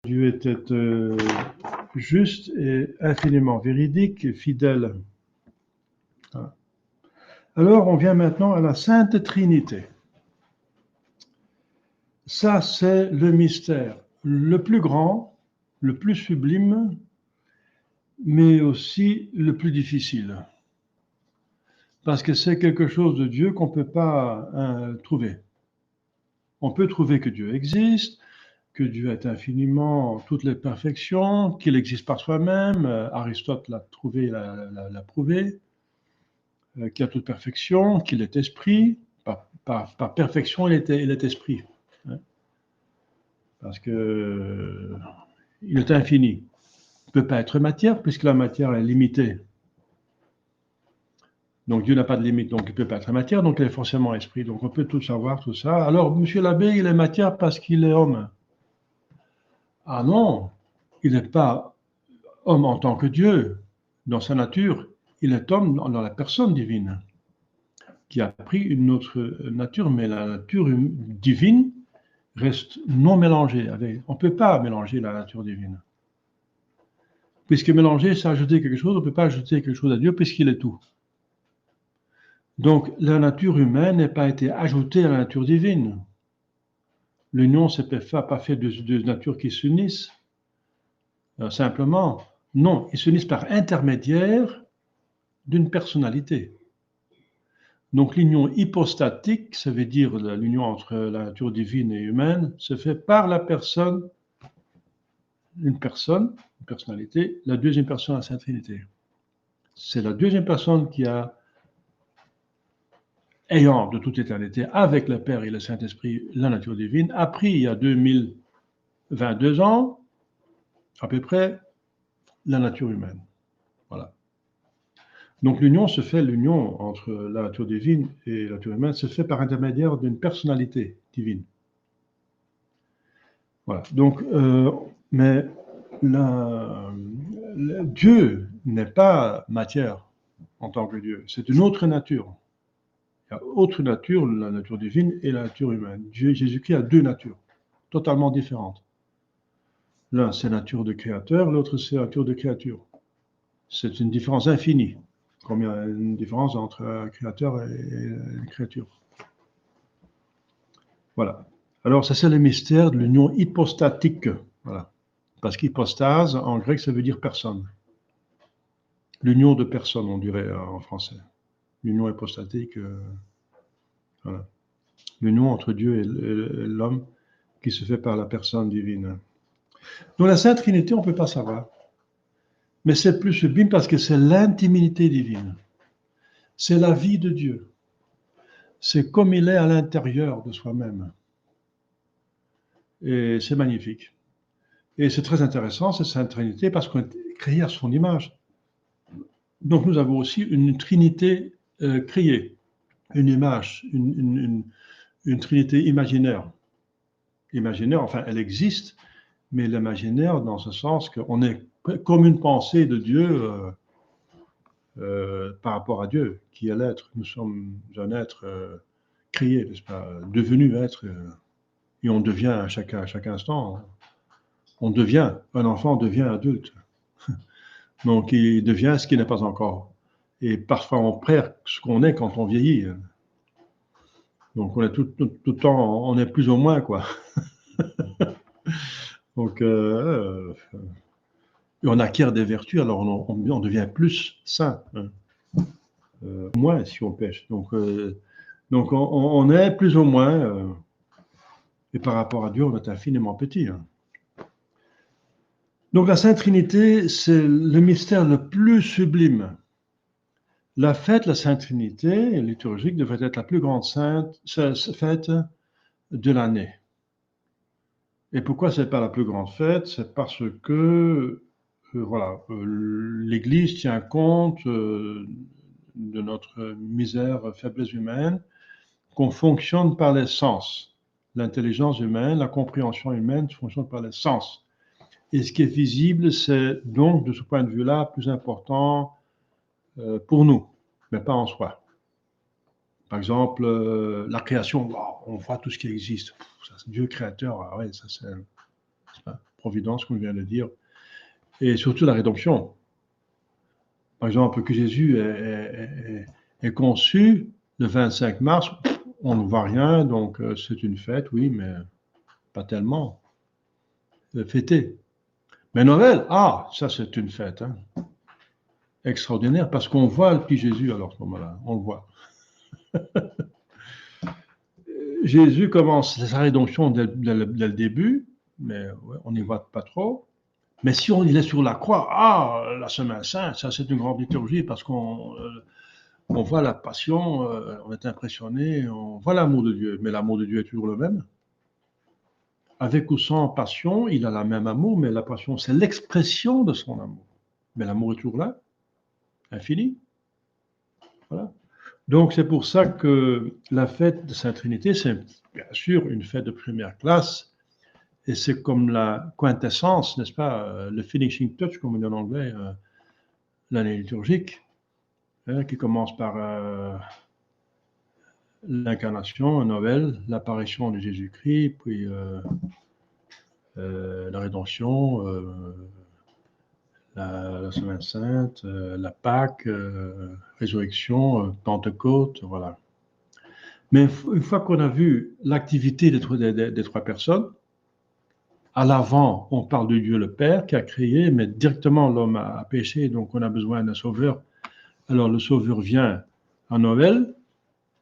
Dieu était juste et infiniment véridique et fidèle. Alors, on vient maintenant à la Sainte Trinité. Ça, c'est le mystère le plus grand, le plus sublime, mais aussi le plus difficile. Parce que c'est quelque chose de Dieu qu'on ne peut pas trouver. On peut trouver que Dieu existe, que Dieu est infiniment toutes les perfections, qu'il existe par soi-même. Aristote l'a trouvé, l'a prouvé, qu'il a toute perfection, qu'il est esprit. Par perfection, il est esprit. Hein, parce que il est infini. Il ne peut pas être matière, puisque la matière est limitée. Donc Dieu n'a pas de limite, donc il ne peut pas être matière, donc il est forcément esprit. Donc on peut tout savoir, tout ça. Alors, monsieur l'abbé, il est matière parce qu'il est homme. Ah non, il n'est pas homme en tant que Dieu, dans sa nature. Il est homme dans la personne divine, qui a pris une autre nature, mais la nature divine reste non mélangée. On ne peut pas mélanger la nature divine. Puisque mélanger, c'est ajouter quelque chose, on ne peut pas ajouter quelque chose à Dieu, puisqu'il est tout. Donc, la nature humaine n'a pas été ajoutée à la nature divine. L'union ne pas fait de natures qui s'unissent. Simplement, non, ils s'unissent par intermédiaire d'une personnalité. Donc, l'union hypostatique, ça veut dire l'union entre la nature divine et humaine, se fait par la personne, une personnalité, la deuxième personne de la Sainte Trinité. C'est la deuxième personne qui a ayant de toute éternité, avec le Père et le Saint-Esprit, la nature divine, a pris il y a 2022 ans, à peu près, la nature humaine. Voilà. Donc l'union entre la nature divine et la nature humaine se fait par intermédiaire d'une personnalité divine. Voilà. Donc, mais Dieu n'est pas matière en tant que Dieu, c'est une autre nature. Il y a autre nature, la nature divine et la nature humaine. Jésus-Christ a deux natures, totalement différentes. L'un, c'est la nature de créateur, l'autre, c'est la nature de créature. C'est une différence infinie, comme il y a une différence entre un créateur et une créature. Voilà. Alors, ça, c'est le mystère de l'union hypostatique. Voilà. Parce qu'hypostase, en grec, ça veut dire personne. L'union de personnes, on dirait en français. L'union hypostatique, voilà. L'union entre Dieu et l'homme qui se fait par la personne divine. Donc la Sainte Trinité, on ne peut pas savoir. Mais c'est plus sublime parce que c'est l'intimité divine. C'est la vie de Dieu. C'est comme il est à l'intérieur de soi-même. Et c'est magnifique. Et c'est très intéressant, cette Sainte Trinité, parce qu'on est créé à son image. Donc nous avons aussi une Trinité créée, une image, une Trinité imaginaire. Imaginaire, enfin, elle existe, mais l'imaginaire dans ce sens qu'on est comme une pensée de Dieu par rapport à Dieu, qui est l'être. Nous sommes un être créé, n'est-ce pas, devenu être, et on devient à chaque instant. Un enfant devient adulte. Donc il devient ce qu'il n'est pas encore. Et parfois on perd ce qu'on est quand on vieillit. Donc on est tout le temps, on est plus ou moins, quoi. Donc on acquiert des vertus, alors on devient plus saint, hein. Moins si on pêche. Donc on est plus ou moins, et par rapport à Dieu, on est infiniment petit. Hein. Donc la Sainte Trinité, c'est le mystère le plus sublime. La fête, la Sainte Trinité liturgique devrait être la plus grande fête de l'année. Et pourquoi c'est pas la plus grande fête? C'est parce que l'Église tient compte de notre misère, faiblesse humaine, qu'on fonctionne par les sens. L'intelligence humaine, la compréhension humaine fonctionne par les sens. Et ce qui est visible, c'est donc, de ce point de vue-là, plus important pour nous, mais pas en soi. Par exemple, la création, wow, on voit tout ce qui existe. Ça, Dieu créateur, ah ouais, ça c'est providence, comme je viens de le dire, et surtout la rédemption. Par exemple, que Jésus est conçu le 25 mars, on ne voit rien, donc c'est une fête, oui, mais pas tellement. Fêté. Mais Noël, ah, ça c'est une fête, hein, extraordinaire, parce qu'on voit le petit Jésus alors à ce moment-là, on le voit. Jésus commence sa rédemption dès le début, mais ouais, on n'y voit pas trop. Mais si il est sur la croix, ah, la Semaine Sainte, ça c'est une grande liturgie parce qu'on on voit la passion, on est impressionné, on voit l'amour de Dieu, mais l'amour de Dieu est toujours le même. Avec ou sans passion, il a le même amour, mais la passion, c'est l'expression de son amour. Mais l'amour est toujours là, infini. Voilà. Donc c'est pour ça que la fête de Sainte-Trinité, c'est bien sûr une fête de première classe, et c'est comme la quintessence, n'est-ce pas, le finishing touch, comme on dit en anglais, l'année liturgique, hein, qui commence par l'incarnation, Noël, l'apparition de Jésus-Christ, puis la rédemption, la Semaine Sainte, la Pâque, résurrection, Pentecôte, voilà. Mais une fois qu'on a vu l'activité des trois personnes, à l'avant, on parle de Dieu le Père qui a créé, mais directement l'homme a péché, donc on a besoin d'un sauveur. Alors le sauveur vient à Noël,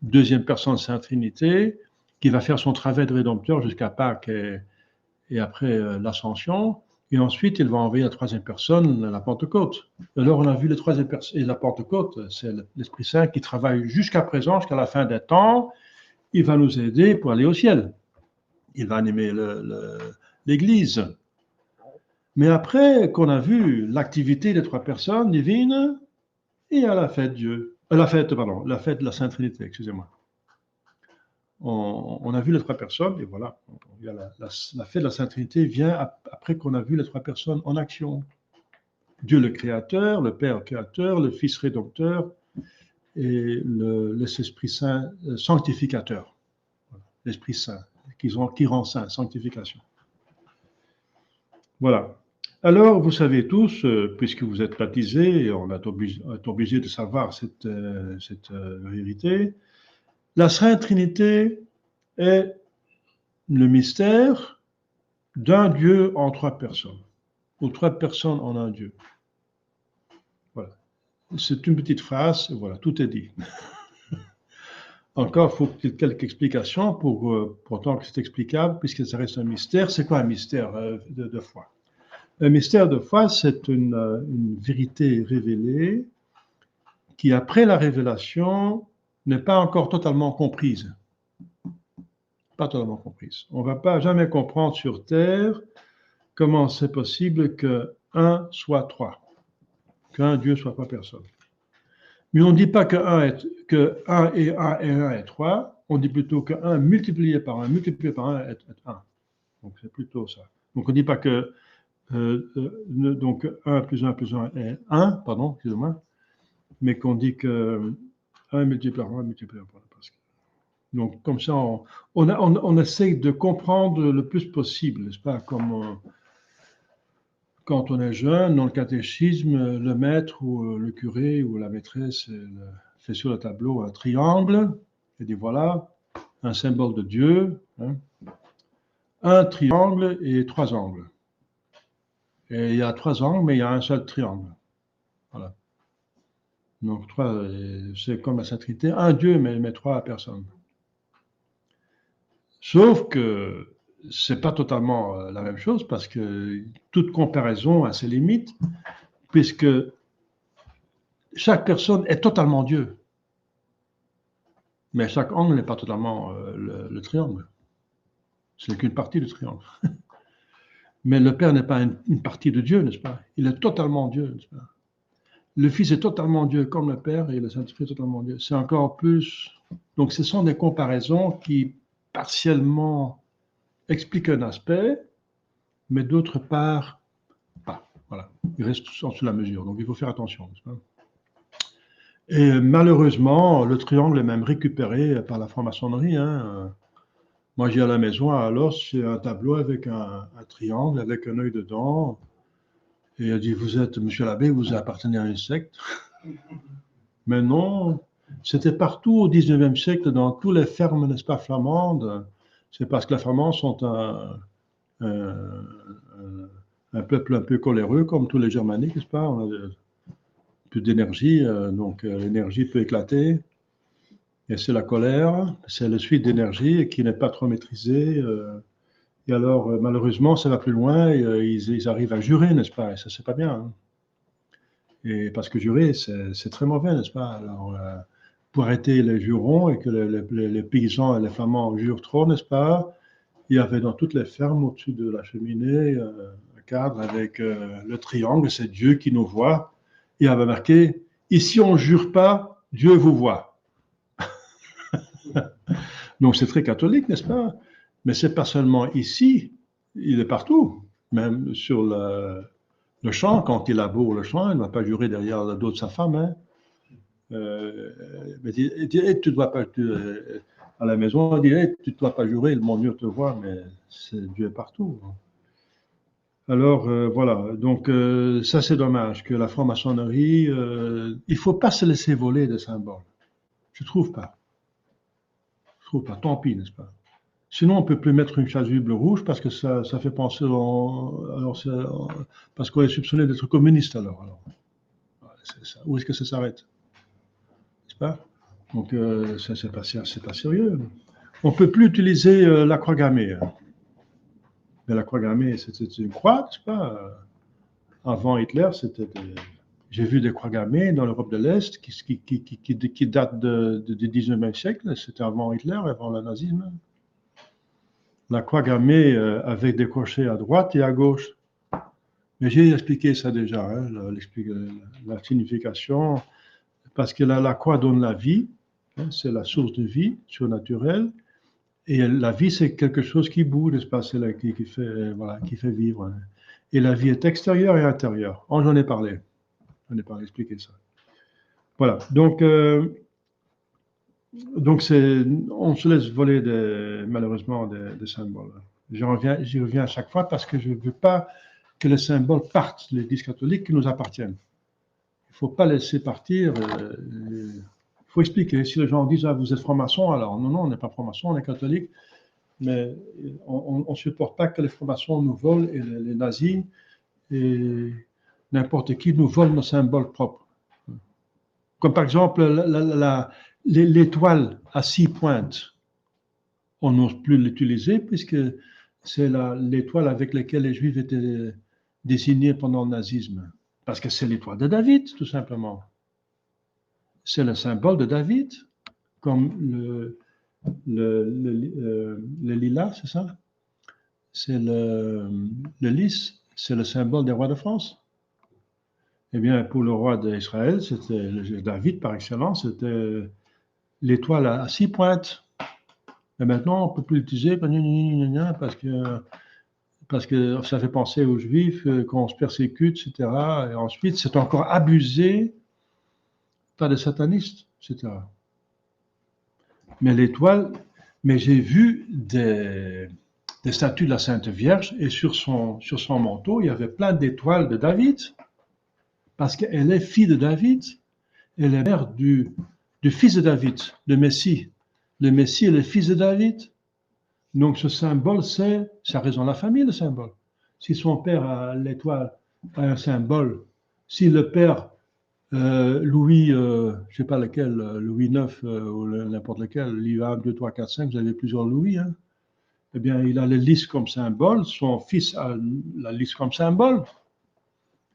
deuxième personne Sainte Trinité, qui va faire son travail de rédempteur jusqu'à Pâques et après l'Ascension. Et ensuite, il va envoyer la troisième personne, la Pentecôte. Alors, on a vu la troisième personne, et la Pentecôte, c'est l'Esprit Saint qui travaille jusqu'à présent, jusqu'à la fin des temps. Il va nous aider pour aller au ciel. Il va animer l'Église. Mais après qu'on a vu l'activité des trois personnes divines, il y a la fête Dieu. La fête de la Sainte Trinité, excusez-moi. On a vu les trois personnes, et voilà, la fête de la Sainte Trinité vient après qu'on a vu les trois personnes en action. Dieu le Créateur, le Père Créateur, le Fils Rédempteur et l'Esprit Saint Sanctificateur. L'Esprit Saint, qui rend saint, sanctification. Voilà. Alors, vous savez tous, puisque vous êtes baptisés, on est obligé de savoir cette vérité, la Sainte Trinité est le mystère d'un Dieu en trois personnes, ou trois personnes en un Dieu. Voilà. C'est une petite phrase, voilà, tout est dit. Encore faut-il quelques explications pour autant que c'est explicable, puisque ça reste un mystère. C'est quoi un mystère de foi? Un mystère de foi, c'est une vérité révélée qui, après la révélation, n'est pas encore totalement comprise. Pas totalement comprise. On ne va pas jamais comprendre sur Terre comment c'est possible que un soit trois, qu'un Dieu soit trois personnes. Mais on ne dit pas que 1 et 1 est 3, on dit plutôt que 1 multiplié par 1 est 1. Donc c'est plutôt ça. Donc on ne dit pas que donc 1 plus 1 plus 1 est 1, pardon, excusez-moi, mais qu'on dit que 1 multiplié par 1 multiplié par 1. Donc comme ça, on essaie de comprendre le plus possible, n'est-ce pas, comme quand on est jeune, dans le catéchisme, le maître ou le curé ou la maîtresse fait sur le tableau un triangle et dit voilà, un symbole de Dieu, hein, un triangle et trois angles. Et il y a trois angles, mais il y a un seul triangle. Voilà. Donc, c'est comme la Sainte Trinité, un Dieu, mais trois personnes. Sauf que c'est pas totalement la même chose parce que toute comparaison a ses limites, puisque chaque personne est totalement Dieu. Mais chaque angle n'est pas totalement le triangle. Ce n'est qu'une partie du triangle. Mais le Père n'est pas une partie de Dieu, n'est-ce pas? Il est totalement Dieu, n'est-ce pas? Le Fils est totalement Dieu comme le Père et le Saint-Esprit est totalement Dieu. C'est encore plus... Donc ce sont des comparaisons qui partiellement expliquent un aspect, mais d'autre part, pas. Voilà. Ils restent sous la mesure. Donc il faut faire attention, n'est-ce pas? Et malheureusement, le triangle est même récupéré par la franc-maçonnerie. Hein. Moi, j'ai à la maison, alors, c'est un tableau avec un triangle, avec un œil dedans. Et elle dit, vous êtes, monsieur l'abbé, vous appartenez à une secte. Mais non, c'était partout au 19e siècle, dans toutes les fermes, n'est-ce pas, flamandes. C'est parce que les Flamands sont un- un peuple un peu coléreux, comme tous les Germaniques, n'est-ce pas? On a plus d'énergie, donc l'énergie peut éclater. Et c'est la colère, c'est le suite d'énergie qui n'est pas trop maîtrisée. Et alors, malheureusement, ça va plus loin, et, ils arrivent à jurer, n'est-ce pas? Et ça, c'est pas bien, hein. Et parce que jurer, c'est très mauvais, n'est-ce pas? Alors, pour arrêter les jurons et que les paysans et les flamands jurent trop, n'est-ce pas? Il y avait dans toutes les fermes au-dessus de la cheminée un cadre avec le triangle, c'est Dieu qui nous voit. Il y avait marqué, ici on ne jure pas, Dieu vous voit. Donc c'est très catholique, n'est-ce pas? Mais c'est pas seulement ici, il est partout. Même sur le champ, quand il laboure le champ, il ne va pas jurer derrière le dos de sa femme, hein. Mais tu dois pas, à la maison, il dit, hey, tu ne dois pas jurer, mon Dieu te voit, mais Dieu est partout. Alors voilà, donc ça c'est dommage que la franc-maçonnerie, il ne faut pas se laisser voler des symboles. Je trouve pas. Je trouve pas. Tant pis, n'est-ce pas? Sinon, on peut plus mettre une chasuble rouge parce que ça fait penser parce qu'on est soupçonné d'être communiste alors. Où est-ce que ça s'arrête, n'est-ce pas? Donc ça c'est pas sérieux. On peut plus utiliser la croix gammée, hein. Mais la croix gammée, c'était une croix, n'est-ce pas? Avant Hitler, j'ai vu des croix gammées dans l'Europe de l'Est qui datent du 19e siècle. C'était avant Hitler, avant le nazisme. La croix gammée avec des crochets à droite et à gauche. Mais j'ai expliqué ça déjà, hein, la signification, parce que la croix donne la vie, hein, c'est la source de vie surnaturelle, et la vie c'est quelque chose qui bouge, n'est-ce pas, c'est là qui fait, voilà, qui fait vivre, hein. Et la vie est extérieure et intérieure. Oh, j'en ai parlé, expliqué ça. Voilà, donc on se laisse voler malheureusement des symboles. J'y reviens à chaque fois parce que je ne veux pas que les symboles partent, l'Église catholique, qui nous appartiennent. Il ne faut pas laisser partir. Il faut expliquer. Si les gens disent, ah, vous êtes franc-maçon, alors non, on n'est pas franc-maçon, on est catholique, mais on ne supporte pas que les francs-maçons nous volent et les nazis et n'importe qui nous vole nos symboles propres. Comme par exemple l'étoile à 6 pointes. On n'ose plus l'utiliser puisque c'est l'étoile avec laquelle les Juifs étaient désignés pendant le nazisme. Parce que c'est l'étoile de David, tout simplement. C'est le symbole de David, comme le lilas, c'est ça? C'est le lys, c'est le symbole des rois de France. Eh bien, pour le roi d'Israël, c'était David par excellence, c'était l'étoile à 6 pointes. Mais maintenant, on ne peut plus l'utiliser parce que ça fait penser aux Juifs qu'on se persécute, etc. Et ensuite, c'est encore abusé par des satanistes, etc. Mais l'étoile, mais j'ai vu des statues de la Sainte Vierge et sur son manteau, il y avait plein d'étoiles de David, parce qu'elle est fille de David, elle est mère du fils de David, le Messie. Le Messie est le fils de David. Donc ce symbole, ça représente la famille, le symbole. Si son père a l'étoile, a un symbole, si le père Louis, je ne sais pas lequel, Louis IX ou n'importe lequel, il y a 1, 2, 3, 4, 5, vous avez plusieurs Louis, hein. Eh bien, il a le lys comme symbole, son fils a la lys comme symbole.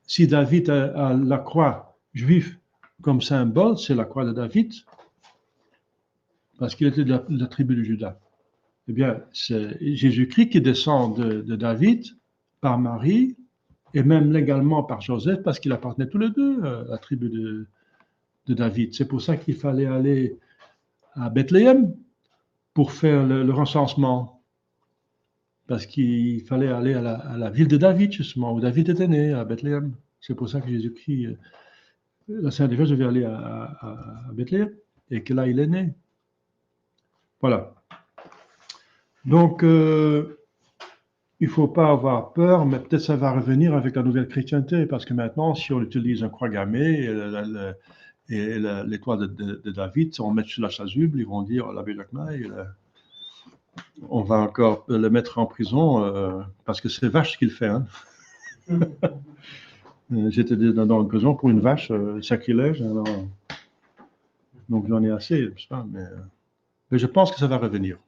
Si David a la croix juive comme symbole, c'est la croix de David, parce qu'il était de la tribu de Juda. Eh bien, c'est Jésus-Christ qui descend de David par Marie, et même légalement par Joseph, parce qu'il appartenait tous les deux à la tribu de David. C'est pour ça qu'il fallait aller à Bethléem pour faire le recensement, parce qu'il fallait aller à la ville de David, justement, où David était né, à Bethléem. C'est pour ça que Jésus-Christ, la Sainte Vierge devait aller à Bethléem, et que là, il est né. Voilà. Donc, il ne faut pas avoir peur, mais peut-être ça va revenir avec la nouvelle chrétienté, parce que maintenant, si on utilise un croix gammée et l'étoile de David, si on met sur la chasuble, ils vont dire l'abbé Jacquemin, on va encore le mettre en prison, parce que c'est vache ce qu'il fait. Hein. J'étais dans une prison pour une vache, sacrilège, alors, donc j'en ai assez, mais je pense que ça va revenir.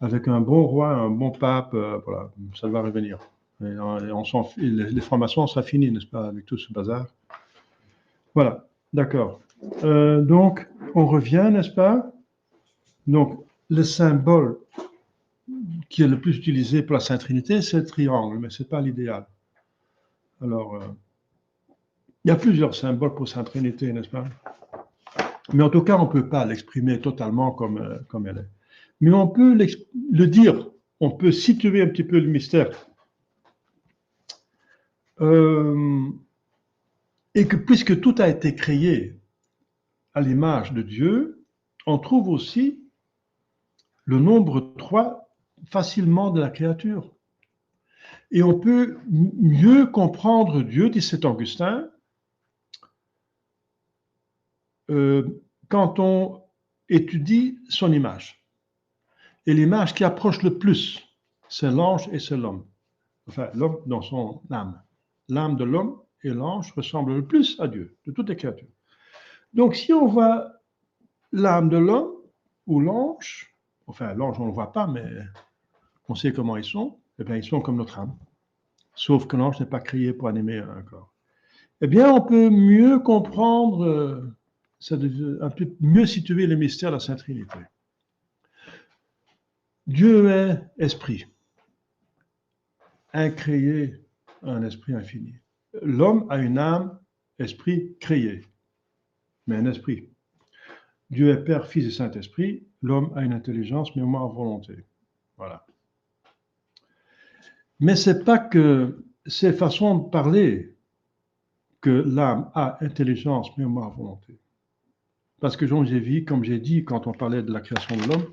Avec un bon roi, un bon pape, voilà, ça va revenir. Les formations, ça finit, n'est-ce pas, avec tout ce bazar. Voilà, d'accord. Donc, on revient, n'est-ce pas? Donc, le symbole qui est le plus utilisé pour la Sainte Trinité, c'est le triangle, mais ce n'est pas l'idéal. Alors, il y a plusieurs symboles pour Sainte Trinité, n'est-ce pas? Mais en tout cas, on ne peut pas l'exprimer totalement comme elle est. Mais on peut le dire, on peut situer un petit peu le mystère. Et que puisque tout a été créé à l'image de Dieu, on trouve aussi le nombre 3 facilement de la créature. Et on peut mieux comprendre Dieu, dit saint Augustin, quand on étudie son image. Et l'image qui approche le plus, c'est l'ange et c'est l'homme. Enfin, l'homme dans son âme. L'âme de l'homme et l'ange ressemblent le plus à Dieu, de toutes les créatures. Donc, si on voit l'âme de l'homme ou l'ange, enfin, l'ange, on ne le voit pas, mais on sait comment ils sont, eh bien, ils sont comme notre âme. Sauf que l'ange n'est pas créé pour animer un corps. Eh bien, on peut mieux comprendre, un peu mieux situer les mystères de la Sainte Trinité. Dieu est esprit, incréé, un esprit infini. L'homme a une âme, esprit créé, mais un esprit. Dieu est Père, Fils et Saint-Esprit. L'homme a une intelligence, mémoire, volonté. Voilà. Mais ce n'est pas que ces façons de parler que l'âme a intelligence, mémoire, volonté. Parce que Jean Gévy, comme j'ai dit quand on parlait de la création de l'homme,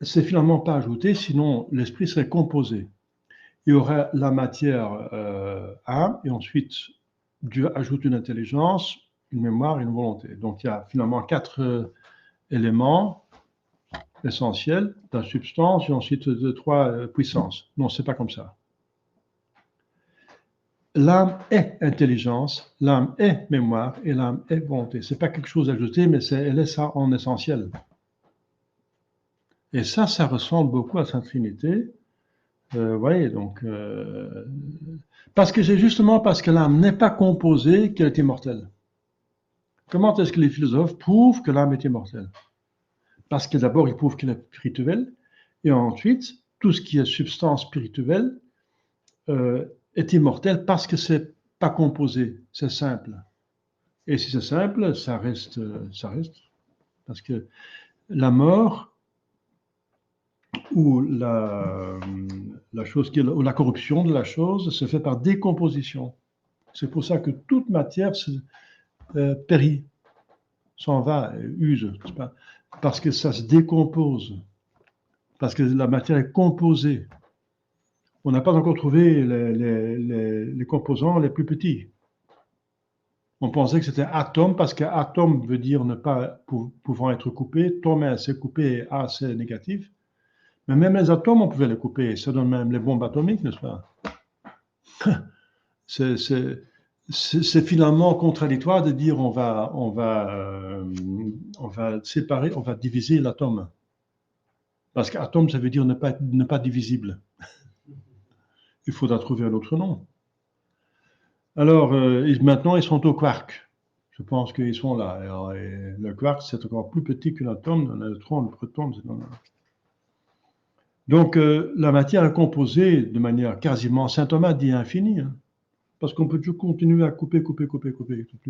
c'est finalement pas ajouté, sinon l'esprit serait composé. Il y aurait la matière âme, et ensuite Dieu ajoute une intelligence, une mémoire et une volonté. Donc il y a finalement 4 éléments essentiels de la substance et ensuite 3 puissances. Non, c'est pas comme ça. L'âme est intelligence, l'âme est mémoire et l'âme est volonté. C'est pas quelque chose d'ajouté, mais elle est ça en essentiel. Et ça ressemble beaucoup à Sainte Trinité. Vous voyez, donc, parce que c'est justement parce que l'âme n'est pas composée qu'elle est immortelle. Comment est-ce que les philosophes prouvent que l'âme est immortelle? Parce que d'abord, ils prouvent qu'elle est spirituelle, et ensuite, tout ce qui est substance spirituelle est immortel parce que c'est pas composé, c'est simple. Et si c'est simple, ça reste. Parce que la mort ou la chose ou la corruption de la chose se fait par décomposition. C'est pour ça que toute matière périt, s'en va, use, parce que ça se décompose, parce que la matière est composée. On n'a pas encore trouvé les composants les plus petits. On pensait que c'était atome, parce qu'atome veut dire ne pas pouvant être coupé. Tome, c'est coupé, et A, c'est négatif. Mais même les atomes, on pouvait les couper. Ça donne même les bombes atomiques, n'est-ce pas? C'est finalement contradictoire de dire on va séparer, on va diviser l'atome. Parce qu'atome, ça veut dire ne pas divisible. Il faudra trouver un autre nom. Alors, maintenant, ils sont au quark. Je pense qu'ils sont là. Alors, le quark, c'est encore plus petit que l'atome. Un neutron, le proton, c'est dans Donc, la matière est composée de manière quasiment, saint Thomas dit infinie, hein, parce qu'on peut toujours continuer à couper, tout plus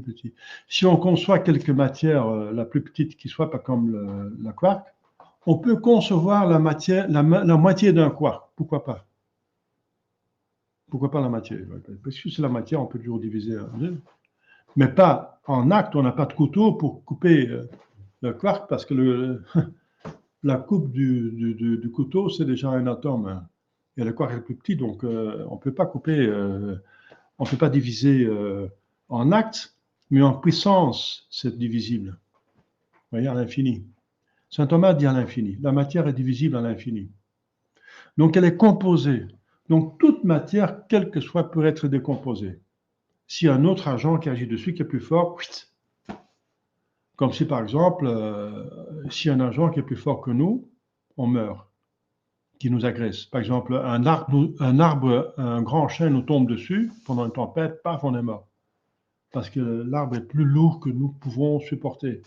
petit. Si on conçoit quelque matière, la plus petite qui soit, pas comme la quark, on peut concevoir la moitié d'un quark. Pourquoi pas? Pourquoi pas la moitié? Parce que c'est la matière, on peut toujours diviser en deux. Mais pas en acte, on n'a pas de couteau pour couper le quark, parce que la coupe du couteau, c'est déjà un atome, hein. Et le corps est plus petit, donc on ne peut pas couper, on ne peut pas diviser en actes, mais en puissance, c'est divisible. Vous voyez, à l'infini. Saint Thomas dit à l'infini. La matière est divisible à l'infini. Donc elle est composée. Donc toute matière, quelle que soit, peut être décomposée. S'il y a un autre agent qui agit dessus, qui est plus fort, comme si par exemple, s'il y a un agent qui est plus fort que nous, on meurt, qui nous agresse. Par exemple, un grand chêne nous tombe dessus pendant une tempête, paf, on est mort. Parce que l'arbre est plus lourd que nous pouvons supporter.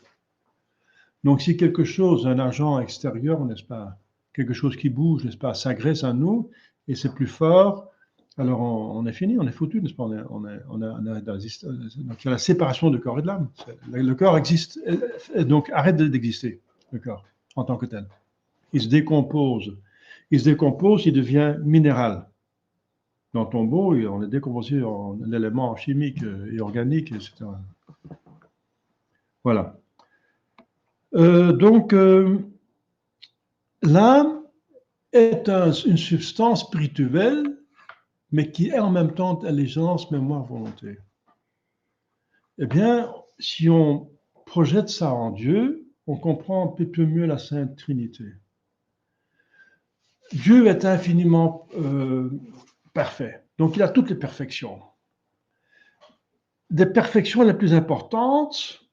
Donc si quelque chose, un agent extérieur, n'est-ce pas, quelque chose qui bouge, n'est-ce pas, s'agresse à nous, et c'est plus fort, alors on est fini, on est foutu, n'est-ce pas, donc il y a la séparation du corps et de l'âme. Le corps existe, donc arrête d'exister, le corps, en tant que tel. Il se décompose. Il se décompose, il devient minéral. Dans le tombeau, on est décomposé en éléments chimiques et organiques, etc. Voilà. Donc, l'âme est une substance spirituelle, mais qui est en même temps intelligence, mémoire, volonté. Eh bien, si on projette ça en Dieu, on comprend un peu mieux la Sainte Trinité. Dieu est infiniment parfait, donc il a toutes les perfections. Des perfections les plus importantes,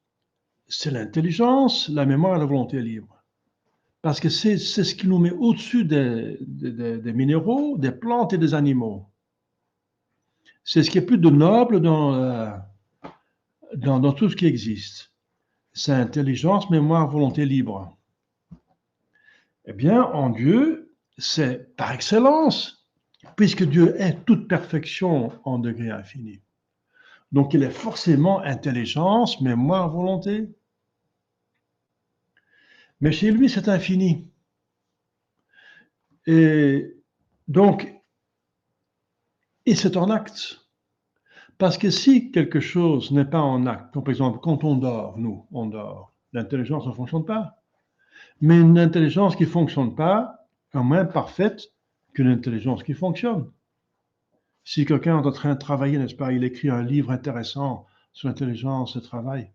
c'est l'intelligence, la mémoire et la volonté libre. Parce que c'est ce qui nous met au-dessus des minéraux, des plantes et des animaux. C'est ce qui est plus de noble dans tout ce qui existe. C'est intelligence, mémoire, volonté libre. Eh bien, en Dieu, c'est par excellence, puisque Dieu est toute perfection en degré infini. Donc, il est forcément intelligence, mémoire, volonté. Mais chez lui, c'est infini. Et donc, c'est en acte. Parce que si quelque chose n'est pas en acte, comme par exemple, quand on dort, nous, on dort, l'intelligence ne fonctionne pas. Mais une intelligence qui ne fonctionne pas est moins parfaite qu'une intelligence qui fonctionne. Si quelqu'un est en train de travailler, n'est-ce pas, il écrit un livre intéressant sur l'intelligence et le travail,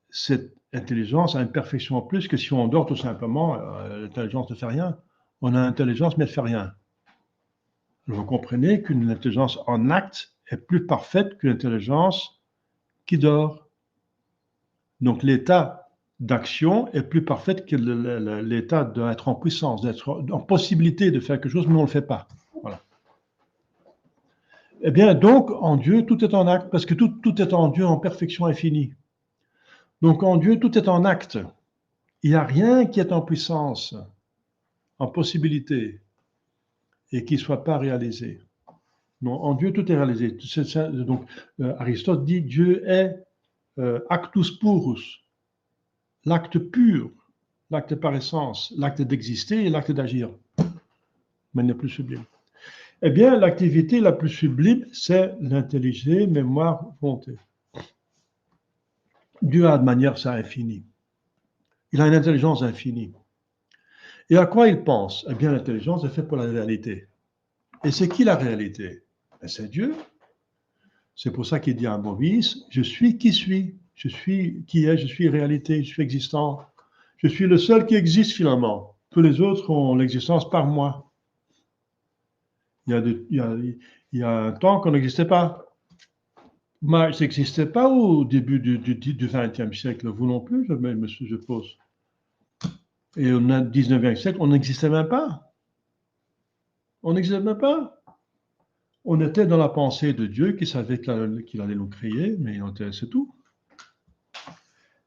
cette intelligence a une perfection en plus que si on dort tout simplement, l'intelligence ne fait rien. On a l'intelligence, mais elle ne fait rien. Alors vous comprenez qu'une intelligence en acte est plus parfaite qu'une intelligence qui dort. Donc l'état d'action est plus parfait que l'état d'être en puissance, d'être en possibilité de faire quelque chose, mais on ne le fait pas. Voilà. Eh bien, donc, en Dieu, tout est en acte, parce que tout est en Dieu en perfection infinie. Donc, en Dieu, tout est en acte. Il n'y a rien qui est en puissance, en possibilité, et qui ne soit pas réalisé. Non, en Dieu, tout est réalisé. Donc, Aristote dit Dieu est actus purus, l'acte pur, l'acte par essence, l'acte d'exister et l'acte d'agir, mais le plus sublime. Eh bien, l'activité la plus sublime, c'est l'intelligence, mémoire, volonté. Dieu a de manière ça infinie. Il a une intelligence infinie. Et à quoi il pense? Eh bien, l'intelligence est faite pour la réalité. Et c'est qui la réalité? C'est Dieu. C'est pour ça qu'il dit à Moïse, je suis qui suis. Je suis qui est, je suis réalité, je suis existant. Je suis le seul qui existe finalement. Tous les autres ont l'existence par moi. Il y a un temps qu'on n'existait pas. Mars n'existait pas au début du XXe siècle, vous non plus, je pose. Et au XIXe siècle, on n'existait même pas. On n'existait même pas. On était dans la pensée de Dieu qui savait qu'il allait nous créer, mais c'est tout.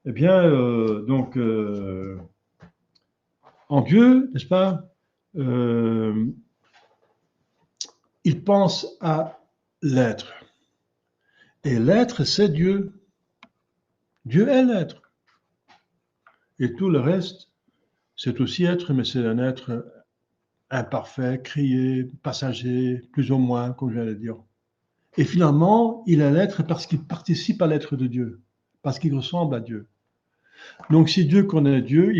Eh bien, en Dieu, n'est-ce pas, il pense à l'être. Et l'être, c'est Dieu. Dieu est l'être. Et tout le reste, c'est aussi être, mais c'est un être imparfait, créé, passager, plus ou moins, comme je viens de dire. Et finalement, il est l'être parce qu'il participe à l'être de Dieu, parce qu'il ressemble à Dieu. Donc, si Dieu connaît Dieu,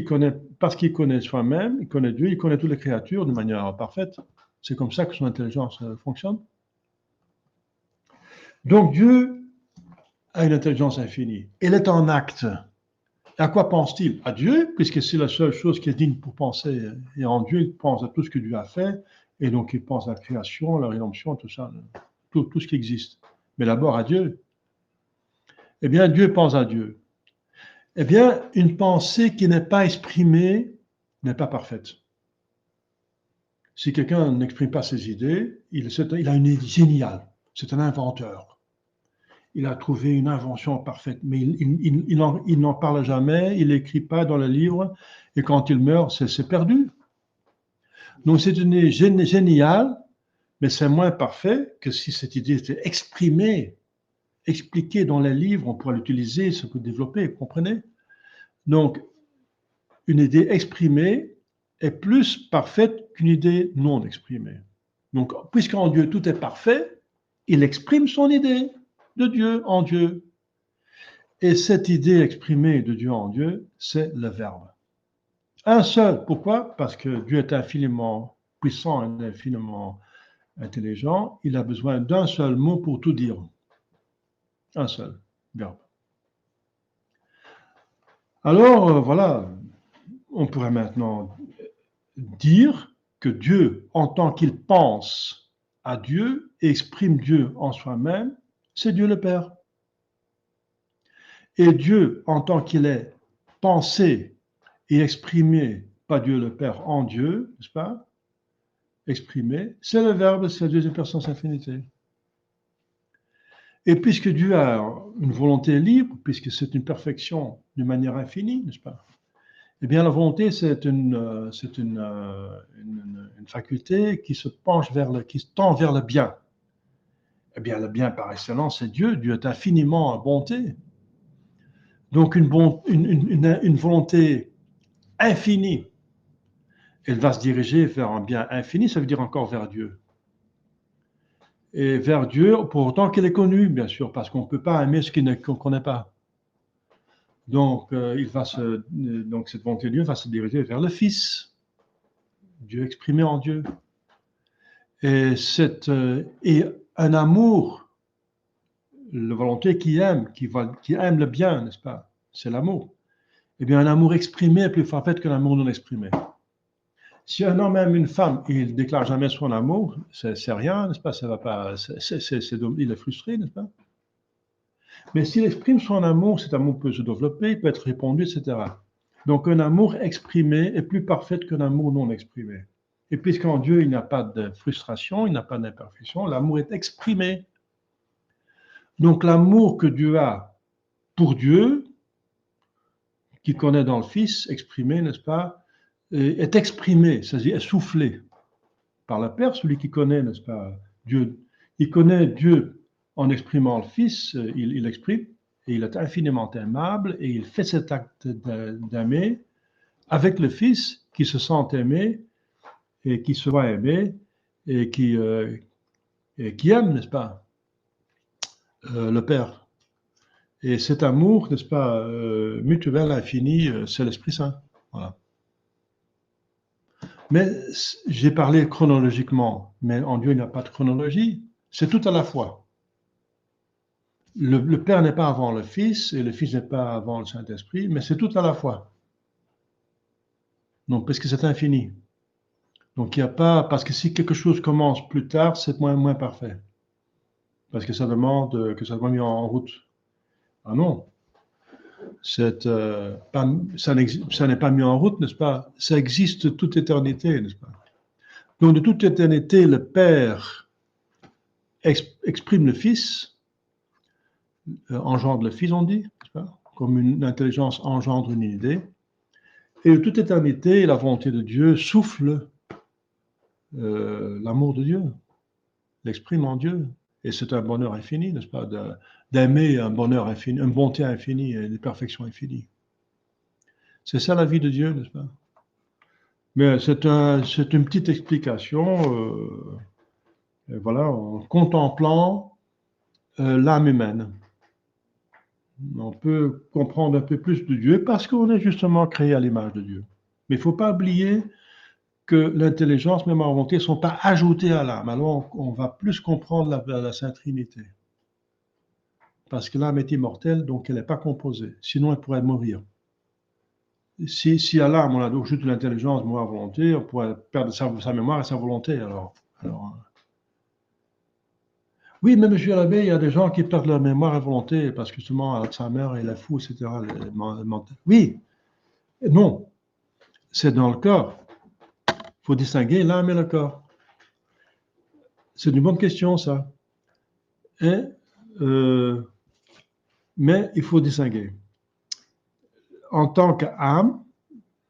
parce qu'il connaît soi-même, il connaît Dieu, il connaît toutes les créatures de manière parfaite. C'est comme ça que son intelligence fonctionne. Donc, Dieu a une intelligence infinie. Il est en acte. À quoi pense-t-il? À Dieu, puisque c'est la seule chose qui est digne pour penser. Et en Dieu, il pense à tout ce que Dieu a fait, et donc il pense à la création, la rédemption, tout ça, tout ce qui existe. Mais d'abord à Dieu. Eh bien, Dieu pense à Dieu. Eh bien, une pensée qui n'est pas exprimée n'est pas parfaite. Si quelqu'un n'exprime pas ses idées, il a une idée géniale. C'est un inventeur. Il a trouvé une invention parfaite, mais il n'en parle jamais, il n'écrit pas dans le livre, et quand il meurt, c'est perdu. Donc c'est une idée géniale, mais c'est moins parfait que si cette idée était exprimée, expliquée dans les livres, on pourrait l'utiliser, ça peut développer, vous comprenez? Donc, une idée exprimée est plus parfaite qu'une idée non exprimée. Donc, puisqu'en Dieu tout est parfait, il exprime son idée de Dieu en Dieu. Et cette idée exprimée de Dieu en Dieu, c'est le Verbe. Un seul. Pourquoi? Parce que Dieu est infiniment puissant et infiniment intelligent. Il a besoin d'un seul mot pour tout dire. Un seul verbe. Alors, voilà, on pourrait maintenant dire que Dieu, en tant qu'il pense à Dieu et exprime Dieu en soi-même, c'est Dieu le Père. Et Dieu, en tant qu'il est pensé et exprimé par Dieu le Père en Dieu, n'est-ce pas? Exprimé, c'est le Verbe, c'est la deuxième personne infinité. Et puisque Dieu a une volonté libre, puisque c'est une perfection d'une manière infinie, n'est-ce pas? Eh bien, la volonté, c'est une faculté qui se penche qui se tend vers le bien. Eh bien, le bien par excellence, c'est Dieu. Dieu est infiniment bonté. Donc, une volonté infinie, elle va se diriger vers un bien infini, ça veut dire encore vers Dieu. Et vers Dieu, pour autant qu'il est connu, bien sûr, parce qu'on ne peut pas aimer ce qu'on ne connaît pas. Donc, donc, cette volonté de Dieu va se diriger vers le Fils, Dieu exprimé en Dieu. Et un amour, la volonté qui aime le bien, n'est-ce pas? C'est l'amour. Eh bien, un amour exprimé est plus parfait que l'amour non exprimé. Si un homme aime une femme et il ne déclare jamais son amour, c'est rien, n'est-ce pas? Ça va pas, il est frustré, n'est-ce pas? Mais s'il exprime son amour, cet amour peut se développer, il peut être répandu, etc. Donc, un amour exprimé est plus parfait qu'un amour non exprimé. Et puisqu'en Dieu, il n'y a pas de frustration, il n'y a pas d'imperfection, l'amour est exprimé. Donc, l'amour que Dieu a pour Dieu, qu'il connaît dans le Fils, exprimé, n'est-ce pas, est exprimé, c'est-à-dire est soufflé par le Père, celui qui connaît, n'est-ce pas, Dieu. Il connaît Dieu en exprimant le Fils, il exprime, et il est infiniment aimable, et il fait cet acte d'aimer avec le Fils qui se sent aimé, et qui se voit aimé, et qui aime, n'est-ce pas, le Père. Et cet amour, n'est-ce pas, mutuel, infini, c'est l'Esprit Saint. Voilà. Mais j'ai parlé chronologiquement, mais en Dieu, il n'y a pas de chronologie. C'est tout à la fois. Le Père n'est pas avant le Fils, et le Fils n'est pas avant le Saint-Esprit, mais c'est tout à la fois. Donc, parce que c'est infini. Donc, il n'y a pas, parce que si quelque chose commence plus tard, c'est moins parfait. Parce que ça demande que ça soit mis en route. Ah non, ça n'est pas mis en route, n'est-ce pas? Ça existe toute éternité, n'est-ce pas? Donc, de toute éternité, le Père exprime le Fils, engendre le Fils, on dit, n'est-ce pas? Comme une intelligence engendre une idée. Et de toute éternité, la volonté de Dieu souffle l'amour de Dieu, l'exprime en Dieu. Et c'est un bonheur infini, n'est-ce pas? D'aimer un bonheur infini, une bonté infinie et une perfection infinie. C'est ça la vie de Dieu, n'est-ce pas? Mais c'est une petite explication, voilà, en contemplant l'âme humaine. On peut comprendre un peu plus de Dieu parce qu'on est justement créé à l'image de Dieu. Mais il ne faut pas oublier que l'intelligence, même la volonté, ne sont pas ajoutées à l'âme. Alors on va plus comprendre la Sainte Trinité. Parce que l'âme est immortelle, donc elle n'est pas composée. Sinon, elle pourrait mourir. Si à l'âme, on a donc juste de l'intelligence, moi, la volonté, on pourrait perdre sa mémoire et sa volonté. Alors, oui, mais monsieur l'abbé, il y a des gens qui perdent leur mémoire et volonté parce que justement, Alzheimer, il est fou, etc. Oui, non, c'est dans le corps. Il faut distinguer l'âme et le corps. C'est une bonne question, ça. Et, mais il faut distinguer. En tant qu'âme,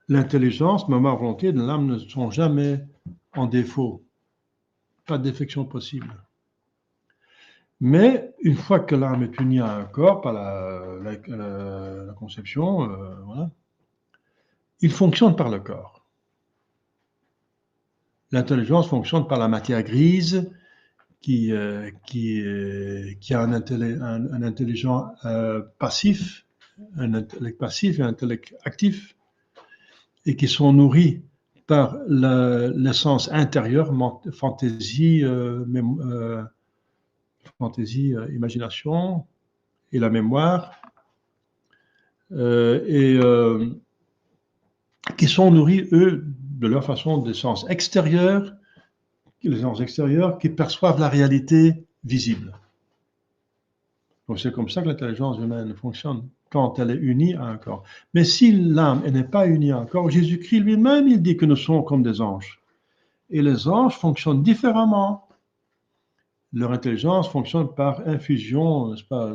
l'intelligence, mémoire, volonté de l'âme ne sont jamais en défaut. Pas de défection possible. Mais une fois que l'âme est unie à un corps par la conception, voilà, il fonctionne par le corps. L'intelligence fonctionne par la matière grise qui a un intelligent passif, un intellect passif et un intellect actif, et qui sont nourris par l'essence intérieure, fantaisie, imagination et la mémoire, qui sont nourris, eux, de leur façon des sens extérieurs, les sens extérieurs qui perçoivent la réalité visible. Donc c'est comme ça que l'intelligence humaine fonctionne, quand elle est unie à un corps. Mais si l'âme n'est pas unie à un corps, Jésus-Christ lui-même, il dit que nous sommes comme des anges. Et les anges fonctionnent différemment. Leur intelligence fonctionne par infusion, n'est-ce pas,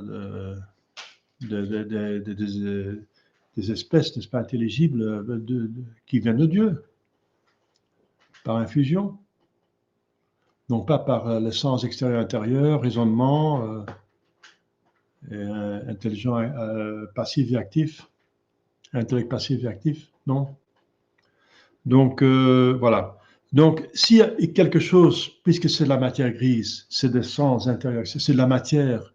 des espèces, n'est-ce pas, intelligibles qui viennent de Dieu, par infusion. Donc pas par l'essence extérieure-intérieure, raisonnement, intelligent passif et actif, intellect passif et actif, non. Donc voilà. Donc s'il y a quelque chose, puisque c'est de la matière grise, c'est des sens intérieurs, c'est de la matière,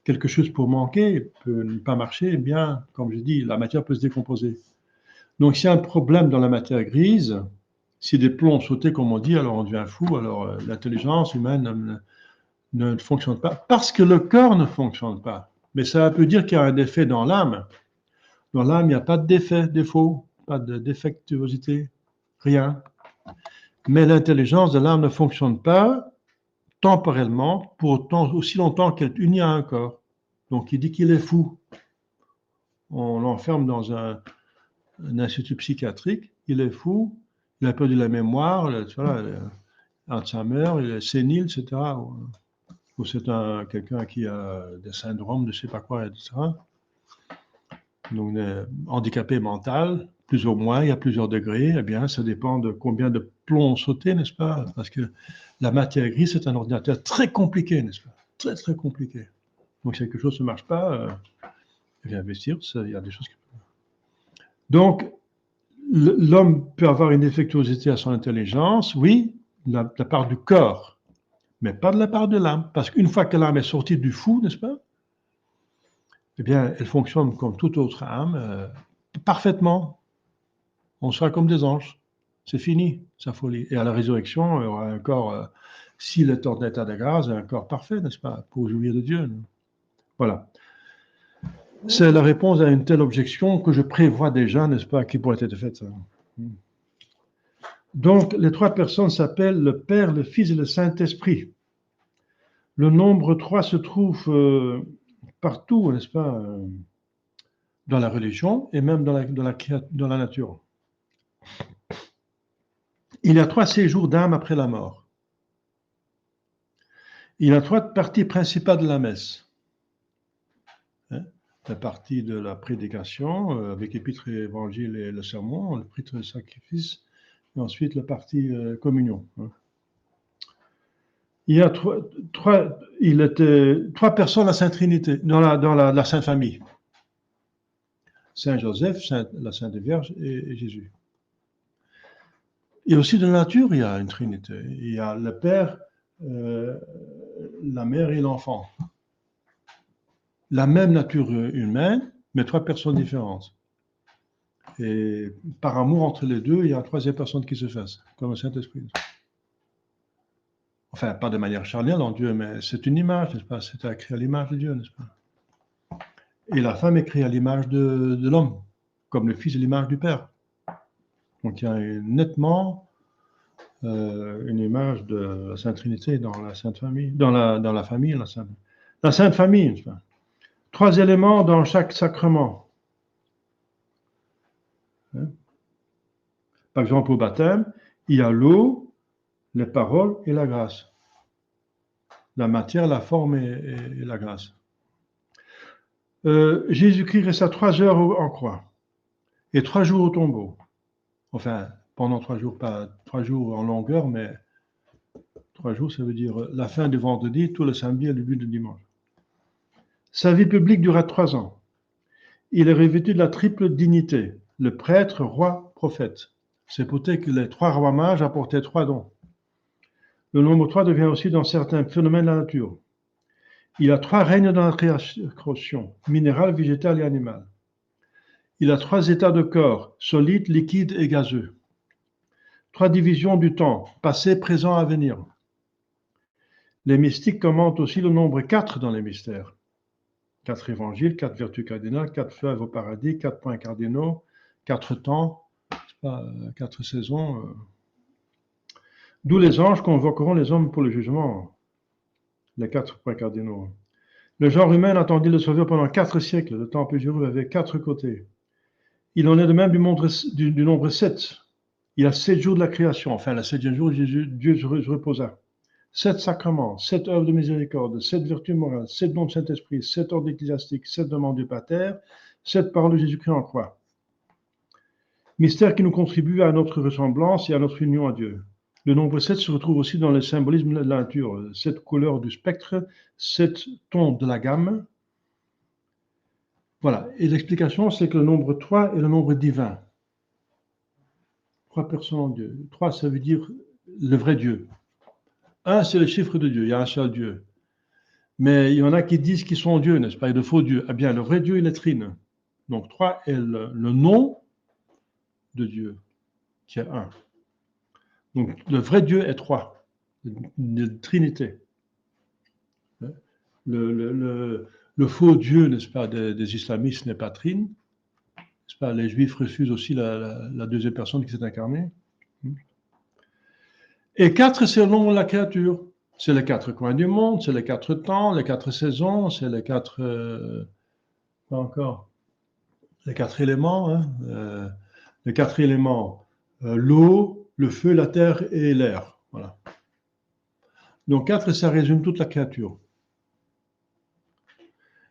quelque chose peut manquer, peut ne pas marcher, eh bien, comme je dis, la matière peut se décomposer. Donc s'il y a un problème dans la matière grise, si des plombs sautés, comme on dit, alors on devient fou, alors l'intelligence humaine ne fonctionne pas, parce que le corps ne fonctionne pas. Mais ça veut dire qu'il y a un défait dans l'âme. Dans l'âme, il n'y a pas de défaut, pas de défectuosité, rien. Mais l'intelligence de l'âme ne fonctionne pas temporellement pour autant, aussi longtemps qu'elle est unie à un corps. Donc il dit qu'il est fou. On l'enferme dans un institut psychiatrique, il est fou, il a perdu la mémoire, Alzheimer, il est sénile, etc. Ou c'est quelqu'un qui a des syndromes de je ne sais pas quoi, etc. Donc, handicapé mental, plus ou moins, il y a plusieurs degrés, eh bien, ça dépend de combien de plombs ont sauté, n'est-ce pas? Parce que la matière grise, c'est un ordinateur très compliqué, n'est-ce pas? Très, très compliqué. Donc, si quelque chose ne marche pas, il faut investir, il y a des choses qui... Donc, l'homme peut avoir une défectuosité à son intelligence, oui, de la part du corps, mais pas de la part de l'âme. Parce qu'une fois que l'âme est sortie du fou, n'est-ce pas? Eh bien, elle fonctionne comme toute autre âme, parfaitement. On sera comme des anges. C'est fini, sa folie. Et à la résurrection, il y aura un corps, s'il est en état de grâce, un corps parfait, n'est-ce pas, pour jouir de Dieu. Voilà. C'est la réponse à une telle objection que je prévois déjà, n'est-ce pas, qui pourrait être faite. Donc, les trois personnes s'appellent le Père, le Fils et le Saint-Esprit. Le nombre 3 se trouve partout, n'est-ce pas, dans la religion et même dans la nature. Il y a 3 séjours d'âme après la mort. Il y a 3 parties principales de la messe. La partie de la prédication, avec épître et évangile et le sermon, le prêtre et le sacrifice, et ensuite la partie communion. Il y a 3 personnes dans la Sainte Trinité, dans la Sainte Famille. Saint Joseph, la Sainte Vierge et Jésus. Et aussi de la nature, il y a une Trinité. Il y a le Père, la Mère et l'Enfant. la même nature humaine, mais trois personnes différentes. Et par amour entre les deux, il y a une troisième personne qui se fasse, comme le Saint-Esprit. Enfin, pas de manière charnelle en Dieu, mais c'est une image, n'est-ce pas? C'est créé à l'image de Dieu, n'est-ce pas? Et la femme est créée à l'image de l'homme, comme le Fils à l'image du Père. Donc il y a nettement une image de la Sainte Trinité dans la Sainte Famille, dans la famille, la Sainte Famille, n'est-ce pas? Trois éléments dans chaque sacrement. Hein? Par exemple, au baptême, il y a l'eau, les paroles et la grâce. La matière, la forme et la grâce. Jésus-Christ resta 3 heures en croix et 3 jours au tombeau. Enfin, pendant 3 jours, pas 3 jours en longueur, mais 3 jours, ça veut dire la fin du vendredi, tout le samedi et le début du dimanche. Sa vie publique dura 3 ans. Il est revêtu de la triple dignité, le prêtre, roi, prophète. C'est pour dire que les 3 rois mages apportaient 3 dons. Le nombre 3 devient aussi dans certains phénomènes de la nature. Il a 3 règnes dans la création, minéral, végétal et animal. Il a 3 états de corps, solide, liquide et gazeux. 3 divisions du temps, passé, présent, à venir. Les mystiques commentent aussi le nombre 4 dans les mystères. 4 évangiles, 4 vertus cardinales, 4 fleuves au paradis, 4 points cardinaux, 4 temps, 4 saisons. D'où les anges convoqueront les hommes pour le jugement. Les 4 points cardinaux. Le genre humain attendit le Sauveur pendant 4 siècles. Le temple Jérusalem avait 4 côtés. Il en est de même du nombre 7. Il y a 7 jours de la création. Enfin, le 7e jour, Dieu se reposa. 7 sacrements, 7 œuvres de miséricorde, 7 vertus morales, 7 dons de Saint-Esprit, 7 ordres ecclésiastiques, 7 demandes du Pater, 7 paroles de Jésus-Christ en croix. Mystère qui nous contribue à notre ressemblance et à notre union à Dieu. Le nombre 7 se retrouve aussi dans le symbolisme de la nature. 7 couleurs du spectre, 7 tons de la gamme. Voilà. Et l'explication, c'est que le nombre 3 est le nombre divin. 3 personnes en Dieu. 3, ça veut dire le vrai Dieu. 1, c'est le chiffre de Dieu. Il y a un seul Dieu. Mais il y en a qui disent qu'ils sont Dieu, n'est-ce pas? Et de faux dieux. Eh bien, le vrai Dieu, il est trine. Donc, 3 est le nom de Dieu, qui est 1. Donc, le vrai Dieu est 3. Une trinité. Le faux Dieu, n'est-ce pas, des islamistes n'est pas trine. N'est-ce pas? Les juifs refusent aussi la deuxième personne qui s'est incarnée. Et 4, c'est le nom de la créature. C'est les 4 coins du monde, c'est les 4 temps, les 4 saisons, c'est les 4... pas encore. Les 4 éléments. Hein, les 4 éléments. L'eau, le feu, la terre et l'air. Voilà. Donc 4, ça résume toute la créature.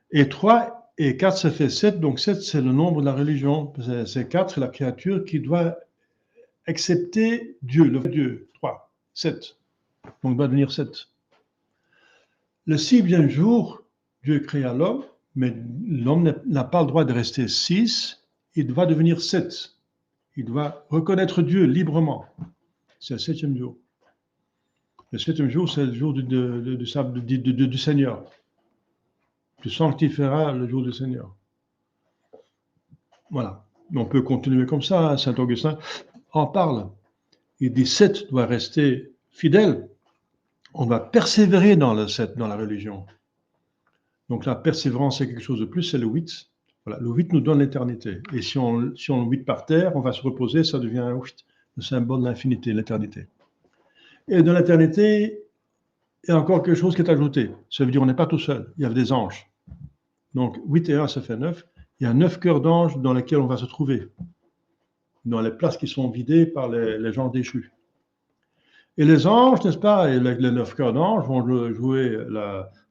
Et 3 et 4, ça fait 7. Donc 7, c'est le nombre de la religion. C'est 4, c'est la créature qui doit accepter Dieu, le vrai Dieu. 3, 7. Donc il va devenir 7. Le 6e jour, Dieu créa l'homme, mais l'homme n'a pas le droit de rester 6, il doit devenir 7. Il doit reconnaître Dieu librement. C'est le 7e jour. Le 7e jour, c'est le jour du Seigneur. Tu sanctifieras le jour du Seigneur. Voilà. On peut continuer comme ça. Hein. Saint Augustin en parle. Il dit 7 doit rester fidèle. On va persévérer dans le 7, dans la religion. Donc la persévérance, c'est quelque chose de plus, c'est le 8. Voilà, le 8 nous donne l'éternité. Et si on le 8 par terre, on va se reposer, ça devient le symbole de l'infinité, l'éternité. Et dans l'éternité, il y a encore quelque chose qui est ajouté. Ça veut dire qu'on n'est pas tout seul, il y a des anges. Donc 8 et 1, ça fait 9. Il y a 9 cœurs d'anges dans lesquels on va se trouver, dans les places qui sont vidées par les gens déchus. Et les anges, n'est-ce pas, et les 9 cœurs d'anges vont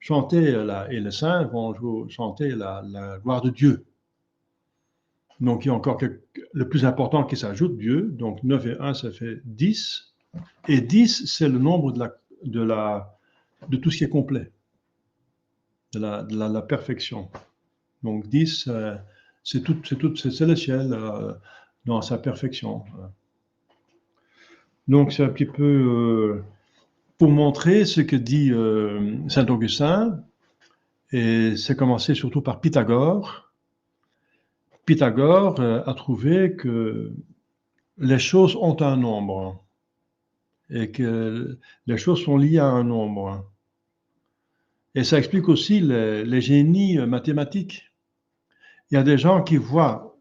chanter, et les saints vont chanter la gloire de Dieu. Donc il y a encore le plus important qui s'ajoute, Dieu. Donc 9 et 1, ça fait 10. Et 10, c'est le nombre de tout ce qui est complet, de la perfection. Donc 10, c'est le ciel dans sa perfection. Donc c'est un petit peu pour montrer ce que dit Saint Augustin. Et c'est commencé surtout par Pythagore. Pythagore a trouvé que les choses ont un nombre et que les choses sont liées à un nombre. Et ça explique aussi les génies mathématiques. Il y a des gens qui voient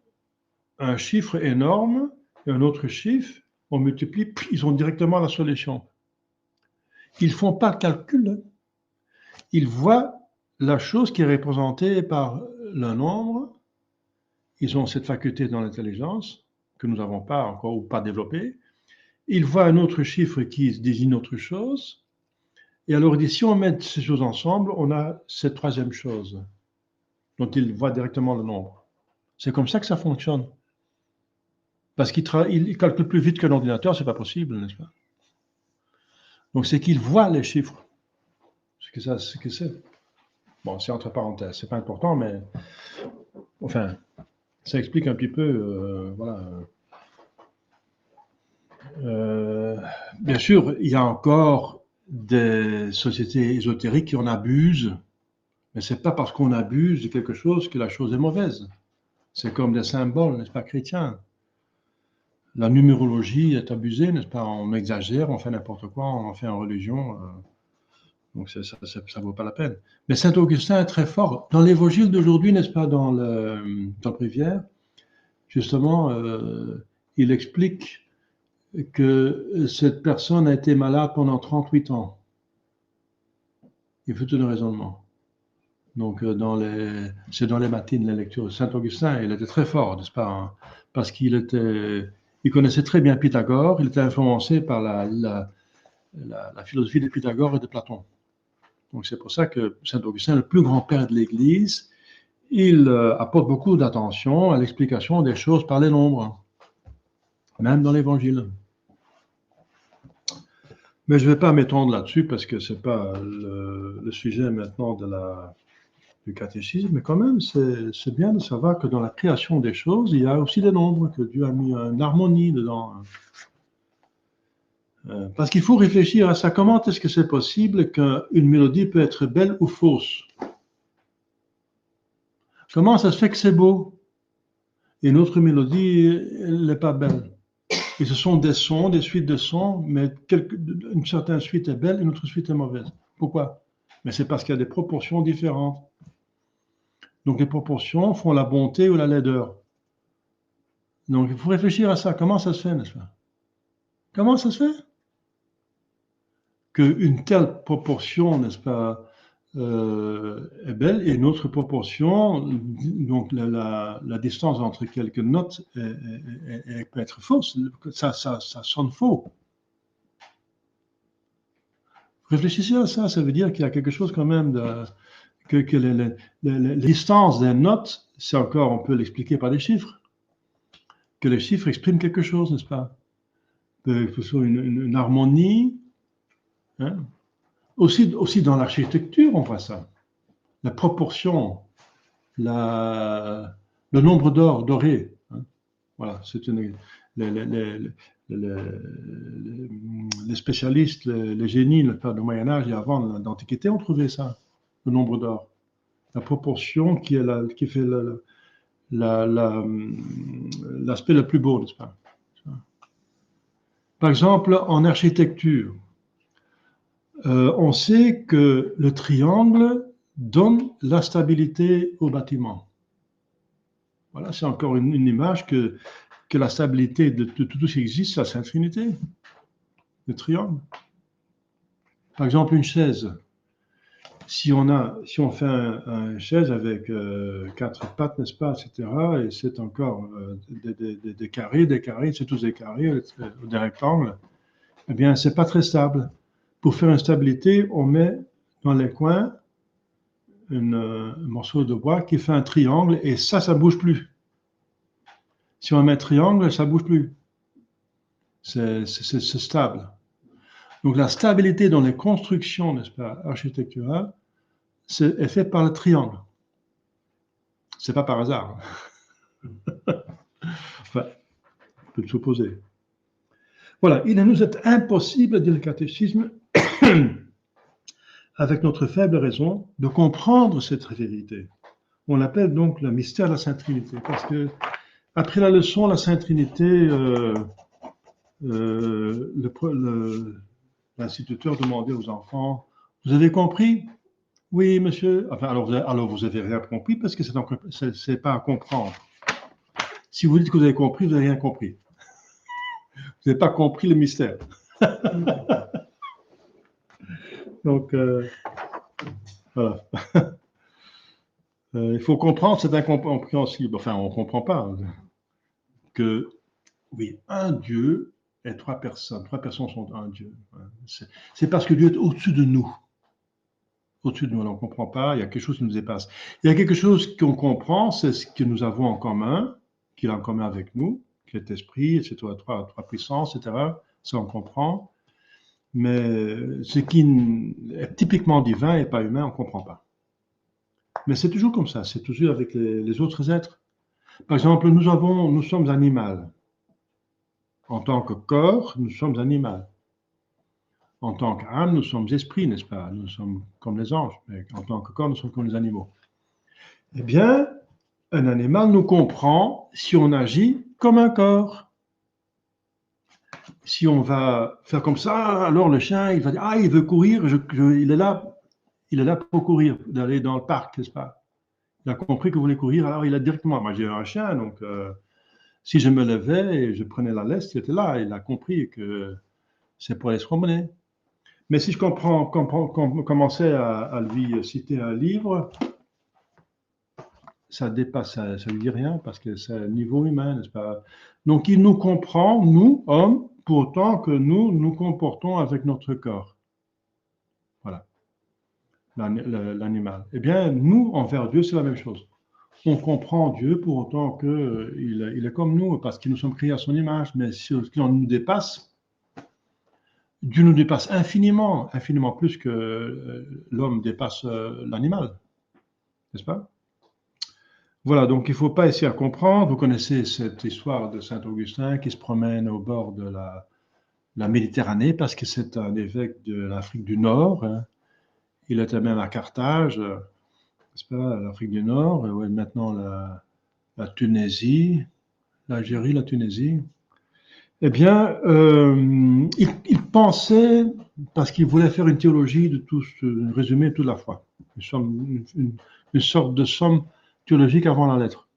un chiffre énorme et un autre chiffre, on multiplie, puis ils ont directement la solution. Ils ne font pas le calcul. Ils voient la chose qui est représentée par le nombre. Ils ont cette faculté dans l'intelligence que nous n'avons pas encore ou pas développée. Ils voient un autre chiffre qui désigne autre chose. Et alors, si on met ces choses ensemble, on a cette troisième chose dont ils voient directement le nombre. C'est comme ça que ça fonctionne. Parce qu'ils calculent plus vite que l'ordinateur, c'est pas possible, n'est-ce pas? Donc, c'est qu'ils voient les chiffres. Ce que c'est. Bon, c'est entre parenthèses, c'est pas important, mais enfin, ça explique un petit peu, voilà. Bien sûr, il y a encore des sociétés ésotériques qui en abusent, mais c'est pas parce qu'on abuse de quelque chose que la chose est mauvaise. C'est comme des symboles, n'est-ce pas, chrétiens. La numérologie est abusée, n'est-ce pas? On exagère, on fait n'importe quoi, on en fait en religion. Donc ça vaut pas la peine. Mais Saint Augustin est très fort. Dans l'Évangile d'aujourd'hui, n'est-ce pas, dans le Bréviaire, justement, il explique que cette personne a été malade pendant 38 ans. Il faut tout un raisonnement. Donc, c'est dans les matines, les lectures. Saint Augustin, il était très fort, n'est-ce pas, hein, parce il connaissait très bien Pythagore, il était influencé par la philosophie de Pythagore et de Platon. Donc, c'est pour ça que Saint Augustin, le plus grand père de l'Église, il apporte beaucoup d'attention à l'explication des choses par les nombres, même dans l'Évangile. Mais je ne vais pas m'étendre là-dessus parce que ce n'est pas le sujet maintenant du catéchisme, mais quand même, c'est bien de savoir que dans la création des choses, il y a aussi des nombres, que Dieu a mis une harmonie dedans. Parce qu'il faut réfléchir à ça. Comment est-ce que c'est possible qu'une mélodie peut être belle ou fausse? Comment ça se fait que c'est beau et une autre mélodie, elle n'est pas belle? Et ce sont des sons, des suites de sons, mais une certaine suite est belle, une autre suite est mauvaise. Pourquoi? Mais c'est parce qu'il y a des proportions différentes. Donc les proportions font la bonté ou la laideur. Donc il faut réfléchir à ça. Comment ça se fait, n'est-ce pas? Comment ça se fait qu'une telle proportion, n'est-ce pas, est belle et une autre proportion, donc la distance entre quelques notes peut être fausse. Ça sonne faux. Réfléchissez à ça, ça veut dire qu'il y a quelque chose quand même que les distances des notes, c'est encore, on peut l'expliquer par des chiffres, que les chiffres expriment quelque chose, n'est-ce pas? Que ce soit une harmonie, hein? Aussi dans l'architecture, on voit ça. La proportion, le nombre d'or doré. Hein? Voilà, c'est les spécialistes, les génies du Moyen-Âge et avant l'Antiquité ont trouvé ça, le nombre d'or. La proportion qui fait l'aspect le plus beau, n'est-ce pas? Par exemple, en architecture, on sait que le triangle donne la stabilité au bâtiment. Voilà, c'est encore une image que la stabilité de tout ce qui existe, c'est la Sainte Trinité, le triangle. Par exemple, une chaise. Si on fait une chaise avec 4 pattes, n'est-ce pas, etc., et c'est encore des carrés, c'est tous des carrés, des rectangles, eh bien, c'est pas très stable. Pour faire une stabilité, on met dans les coins un morceau de bois qui fait un triangle, et ça bouge plus. Si on met un triangle, ça bouge plus. C'est stable. Donc la stabilité dans les constructions, n'est-ce pas, architecturales, est faite par le triangle. C'est pas par hasard. Enfin, on peut le supposer. Voilà, il nous est impossible, dit le catéchisme, avec notre faible raison, de comprendre cette vérité. On l'appelle donc le mystère de la Sainte Trinité, parce que après la leçon, la Sainte Trinité, l'instituteur demandait aux enfants, vous avez compris? Oui, monsieur. Enfin, alors vous avez rien compris parce que c'est pas à comprendre. Si vous dites que vous avez compris, vous n'avez rien compris. Vous n'avez pas compris le mystère. Donc, voilà. Il faut comprendre, c'est incompréhensible. Enfin, on ne comprend pas que, oui, un Dieu et trois personnes. Trois personnes sont un Dieu. C'est parce que Dieu est au-dessus de nous. Au-dessus de nous, on ne comprend pas, il y a quelque chose qui nous dépasse. Il y a quelque chose qu'on comprend, c'est ce que nous avons en commun, qu'il a en commun avec nous, qui est esprit, etc., trois puissances, etc. Ça, on comprend. Mais ce qui est typiquement divin et pas humain, on ne comprend pas. Mais c'est toujours comme ça, c'est toujours avec les autres êtres. Par exemple, nous sommes animal. En tant que corps, nous sommes animal. En tant qu'âme, nous sommes esprits, n'est-ce pas? Nous sommes comme les anges, mais en tant que corps, nous sommes comme les animaux. Eh bien, un animal nous comprend si on agit comme un corps. Si on va faire comme ça, alors le chien, il va dire, ah, il veut courir, il est là pour courir, d'aller dans le parc, n'est-ce pas? Il a compris que vous voulez courir, alors il a directement, moi j'ai un chien, donc si je me levais et je prenais la laisse, il était là, il a compris que c'est pour aller se promener. Mais si je commençais à lui citer un livre, ça dépasse, ça lui dit rien parce que c'est un niveau humain, n'est-ce pas? Donc il nous comprend, nous, hommes, pour autant que nous nous comportons avec notre corps. Voilà, l'animal. Eh bien, nous, envers Dieu, c'est la même chose. On comprend Dieu pour autant qu'il il est comme nous, parce que nous sommes créés à son image, mais si on nous dépasse, Dieu nous dépasse infiniment, infiniment plus que l'homme dépasse l'animal, n'est-ce pas? Voilà, donc il ne faut pas essayer à comprendre. Vous connaissez cette histoire de Saint Augustin qui se promène au bord de la Méditerranée parce que c'est un évêque de l'Afrique du Nord, hein. Il était même à Carthage, n'est-ce pas, l'Afrique du Nord, ouais, maintenant la Tunisie, l'Algérie, la Tunisie. Eh bien, il pensait, parce qu'il voulait faire une théologie de tout, résumer toute la foi, une sorte de somme théologique avant la lettre.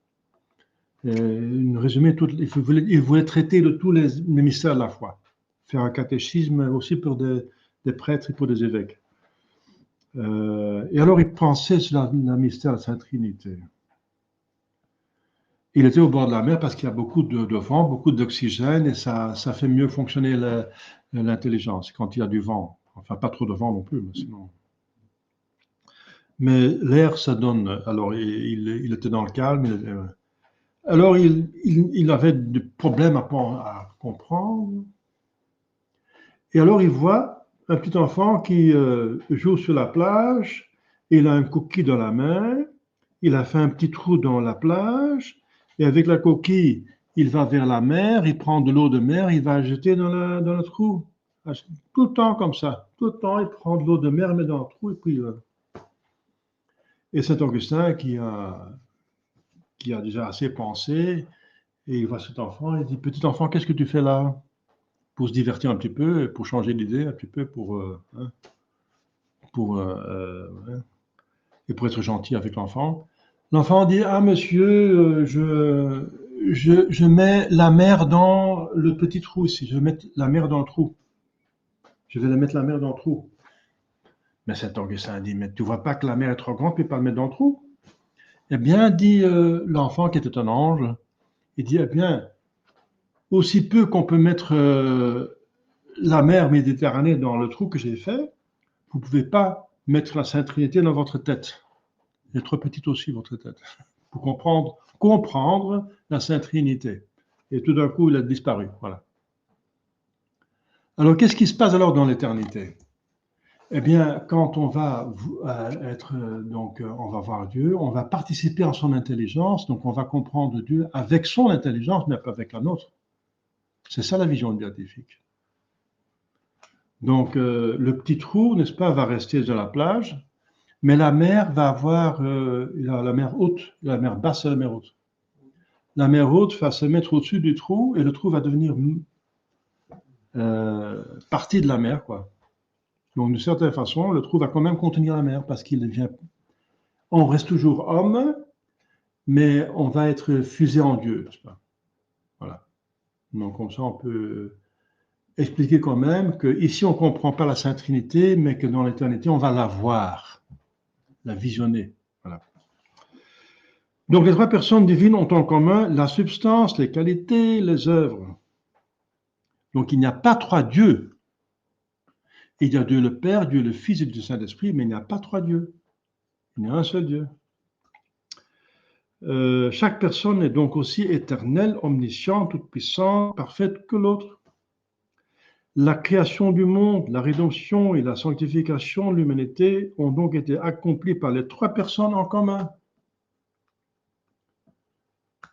Il voulait traiter de tous les mystères de la foi, faire un catéchisme aussi pour des prêtres et pour des évêques. Et alors il pensait sur le mystère de la Sainte Trinité. Il était au bord de la mer parce qu'il y a beaucoup de vent, beaucoup d'oxygène et ça fait mieux fonctionner l'intelligence quand il y a du vent. Enfin, pas trop de vent non plus, mais sinon. Mais l'air, ça donne. Alors, il était dans le calme. Alors, il avait des problèmes à comprendre. Et alors, il voit un petit enfant qui joue sur la plage. Il a un cookie dans la main. Il a fait un petit trou dans la plage. Et avec la coquille, il va vers la mer. Il prend de l'eau de mer. Il va jeter dans le trou. Tout le temps comme ça. Tout le temps, il prend de l'eau de mer, il met dans le trou et puis. Et Saint Augustin qui a déjà assez pensé. Et il voit cet enfant, il dit, petit enfant, qu'est-ce que tu fais là? Pour se divertir un petit peu, pour changer d'idée un petit peu, et pour être gentil avec l'enfant. L'enfant dit, ah monsieur, je mets la mer dans le petit trou ici, je vais mettre la mer dans le trou. Je vais mettre la mer dans le trou. Mais Saint Augustin dit, mais tu vois pas que la mer est trop grande, tu peux pas le mettre dans le trou? Eh bien, dit l'enfant qui était un ange, il dit, eh bien, aussi peu qu'on peut mettre la mer Méditerranée dans le trou que j'ai fait, vous ne pouvez pas mettre la Sainte Trinité dans votre tête. Elle est trop petite aussi, votre tête, pour comprendre la Sainte Trinité. Et tout d'un coup, il a disparu. Voilà. Alors, qu'est-ce qui se passe alors dans l'éternité? Eh bien, quand on va on va voir Dieu, on va participer à son intelligence, donc on va comprendre Dieu avec son intelligence, mais pas avec la nôtre. C'est ça la vision béatifique. Donc, le petit trou, n'est-ce pas, va rester sur la plage, mais la mer va avoir la mer haute, la mer basse et la mer haute. La mer haute va se mettre au-dessus du trou et le trou va devenir partie de la mer, quoi. Donc, d'une certaine façon, le trou va quand même contenir la mer parce qu'il devient. On reste toujours homme, mais on va être fusé en Dieu, n'est-ce pas? Voilà. Donc, comme ça, on peut expliquer quand même que ici, on ne comprend pas la Sainte Trinité, mais que dans l'éternité, on va la voir, la visionner. Voilà. Donc, les trois personnes divines ont en commun la substance, les qualités, les œuvres. Donc, il n'y a pas trois dieux. Il y a Dieu le Père, Dieu le Fils et Dieu le Saint-Esprit, mais il n'y a pas trois dieux. Il y a un seul Dieu. Chaque personne est donc aussi éternelle, omnisciente, toute-puissante, parfaite que l'autre. La création du monde, la rédemption et la sanctification de l'humanité ont donc été accomplies par les trois personnes en commun.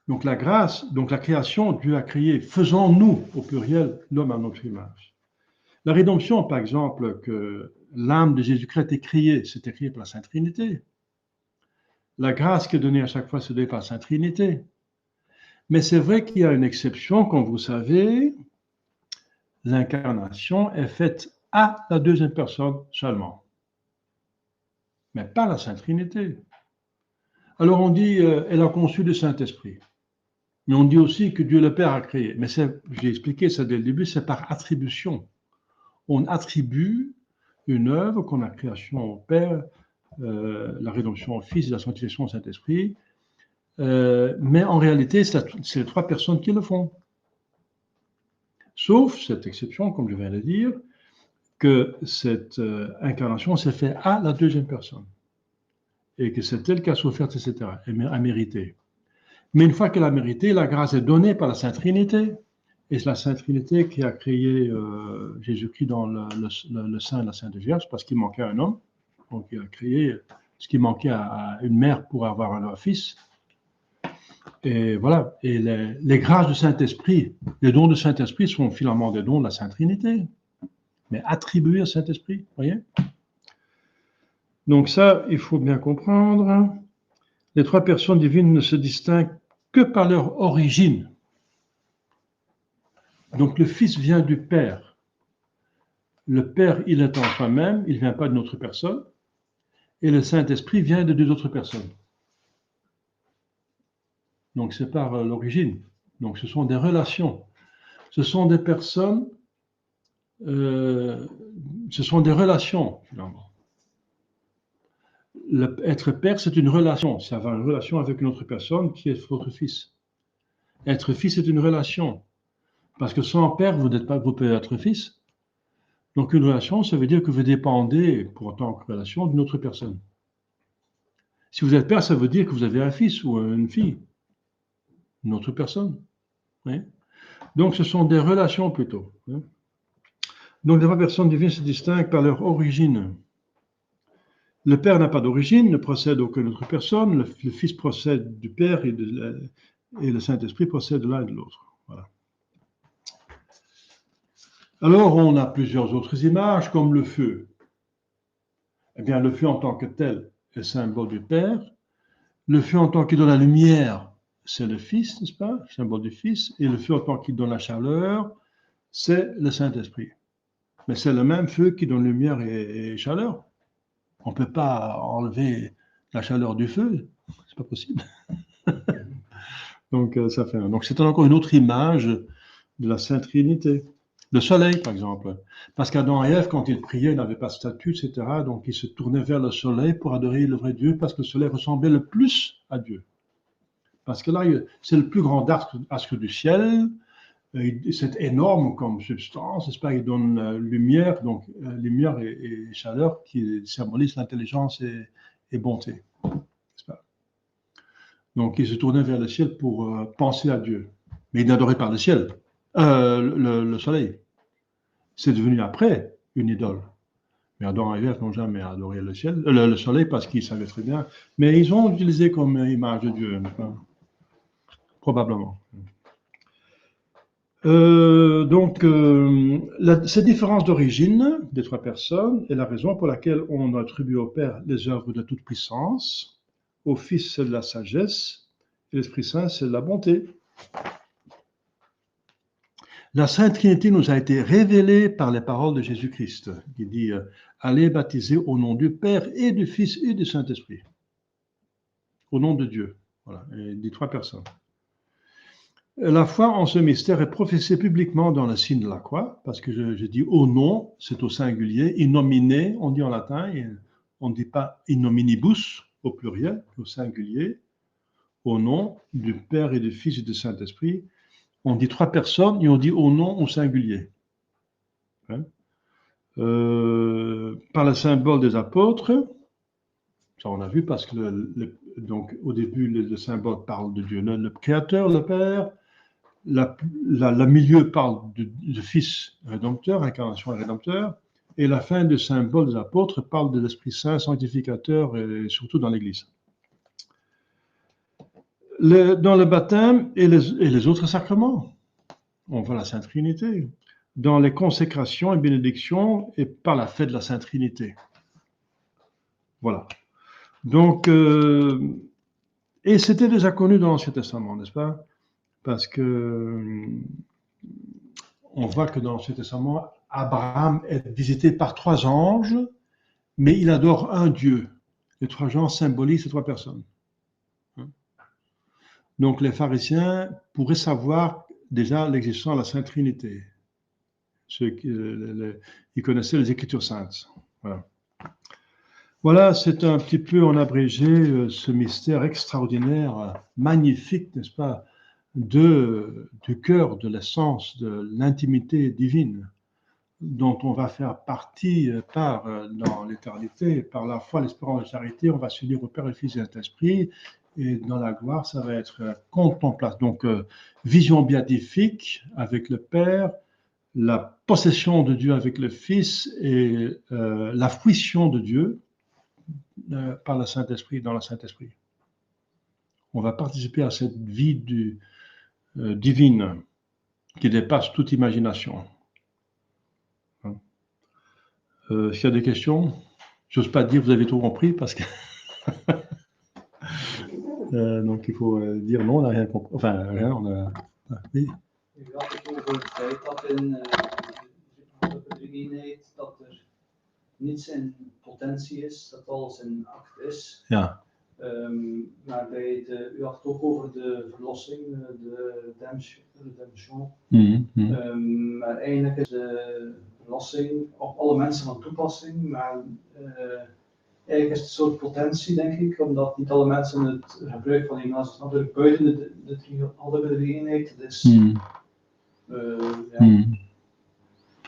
Donc la grâce, donc la création, Dieu a créé, faisons-nous, au pluriel, l'homme à notre image. La rédemption, par exemple, que l'âme de Jésus-Christ a été créée, c'était créé par la Sainte Trinité. La grâce qui est donnée à chaque fois, c'est donnée par la Sainte Trinité. Mais c'est vrai qu'il y a une exception, comme vous savez, l'incarnation est faite à la deuxième personne seulement, mais pas la Sainte Trinité. Alors on dit, elle a conçu le Saint-Esprit. Mais on dit aussi que Dieu le Père a créé. Mais j'ai expliqué ça dès le début, c'est par attribution. On attribue une œuvre qu'on a création au Père, la rédemption au Fils et la sanctification au Saint-Esprit. Mais en réalité, c'est les trois personnes qui le font. Sauf cette exception, comme je viens de dire, que cette incarnation s'est faite à la deuxième personne. Et que c'est elle qui a souffert, etc., et a mérité. Mais une fois qu'elle a mérité, la grâce est donnée par la Sainte Trinité. Et c'est la Sainte Trinité qui a créé Jésus-Christ dans le sein de la Sainte Vierge parce qu'il manquait un homme. Donc il a créé ce qui manquait à une mère pour avoir un fils. Et voilà. Et les grâces du Saint-Esprit, les dons du Saint-Esprit sont finalement des dons de la Sainte Trinité, mais attribués au Saint-Esprit, vous voyez? Donc ça, il faut bien comprendre. Les trois personnes divines ne se distinguent que par leur origine. Donc le Fils vient du Père. Le Père, il est en soi-même, il ne vient pas d'une autre personne. Et le Saint-Esprit vient de deux autres personnes. Donc c'est par l'origine. Donc ce sont des relations. Ce sont des personnes, ce sont des relations, finalement. Être père, c'est une relation. C'est avoir une relation avec une autre personne qui est votre fils. Être fils, c'est une relation. Parce que sans père, vous n'êtes pas, vous pouvez être fils. Donc une relation, ça veut dire que vous dépendez, pour autant que relation, d'une autre personne. Si vous êtes père, ça veut dire que vous avez un fils ou une fille, une autre personne. Oui. Donc ce sont des relations plutôt. Donc les trois personnes divines se distinguent par leur origine. Le Père n'a pas d'origine, ne procède d'aucune autre personne, le Fils procède du Père et le Saint-Esprit procède de l'un et de l'autre. Voilà. Alors on a plusieurs autres images, comme le feu. Eh bien, le feu en tant que tel est symbole du Père. Le feu en tant qu'il donne la lumière, c'est le Fils, n'est-ce pas? Symbole du Fils. Et le feu en tant qu'il donne la chaleur, c'est le Saint-Esprit. Mais c'est le même feu qui donne lumière et chaleur. On ne peut pas enlever la chaleur du feu, c'est pas possible. Donc ça fait. Donc c'est encore une autre image de la Sainte Trinité. Le soleil, par exemple. Parce qu'Adam et Ève, quand ils priaient, ils n'avaient pas de statue, etc. Donc ils se tournaient vers le soleil pour adorer le vrai Dieu, parce que le soleil ressemblait le plus à Dieu. Parce que là, c'est le plus grand astre du ciel. C'est énorme comme substance, n'est-ce pas? Il donne lumière, donc lumière et chaleur qui symbolisent l'intelligence et bonté, n'est-ce pas? Donc il se tournait vers le ciel pour penser à Dieu. Mais il n'adorait pas le ciel, le soleil. C'est devenu après une idole. Mais Adam et Ève n'ont jamais adoré le ciel, le soleil parce qu'ils savaient très bien. Mais ils ont utilisé comme image de Dieu, n'est-ce pas? Probablement. Cette différence d'origine des trois personnes est la raison pour laquelle on attribue au Père les œuvres de toute puissance, au Fils c'est de la sagesse, et l'Esprit Saint c'est de la bonté. La Sainte Trinité nous a été révélée par les paroles de Jésus-Christ, qui dit « Allez baptiser au nom du Père et du Fils et du Saint-Esprit ». Au nom de Dieu, voilà, et des trois personnes. La foi en ce mystère est professée publiquement dans le signe de la croix, parce que je dis au nom, c'est au singulier, in nomine, on dit en latin, on ne dit pas in nominibus au pluriel, au singulier, au nom du Père et du Fils et du Saint-Esprit. On dit trois personnes et on dit au nom au singulier. Hein? Par le symbole des apôtres, ça on a vu parce que donc au début le symbole parle de Dieu, le Créateur, le Père. Le milieu parle du Fils rédempteur, incarnation et rédempteur, et la fin du symbole des apôtres parle de l'Esprit Saint sanctificateur, et surtout dans l'Église. Dans le baptême et les autres sacrements, on voit la Sainte Trinité. Dans les consécrations et bénédictions, et par la fête de la Sainte Trinité. Voilà. Donc, et c'était déjà connu dans l'Ancien Testament, n'est-ce pas? Parce que on voit que dans l'Ancien Testament, Abraham est visité par trois anges, mais il adore un Dieu. Les trois anges symbolisent ces trois personnes. Donc les pharisiens pourraient savoir déjà l'existence de la Sainte Trinité. Ils connaissaient les Écritures saintes. Voilà, c'est un petit peu en abrégé ce mystère extraordinaire, magnifique, n'est-ce pas, du cœur, de l'essence, de l'intimité divine, dont on va faire partie dans l'éternité, par la foi, l'espérance et la charité, on va s'unir au Père, le Fils et le Saint-Esprit, et dans la gloire, ça va être contemplation. Donc, vision béatifique avec le Père, la possession de Dieu avec le Fils et la fruition de Dieu par le Saint-Esprit, dans le Saint-Esprit. On va participer à cette vie divine qui dépasse toute imagination. S'il y a des questions, j'ose pas dire vous avez tout compris parce que donc il faut dire non, on n'a rien compris. Enfin, rien, on a. Oui. U had het over het feit dat in de eenheid dat niets in potentie is, dat alles in act is. Ja. Maar u had het ook over de verlossing, de redemption. Maar eigenlijk is de verlossing op alle mensen van toepassing, maar eigenlijk is het een soort potentie, denk ik, omdat niet alle mensen het gebruik van die naast natuurlijk buiten de eenheid. Dat is.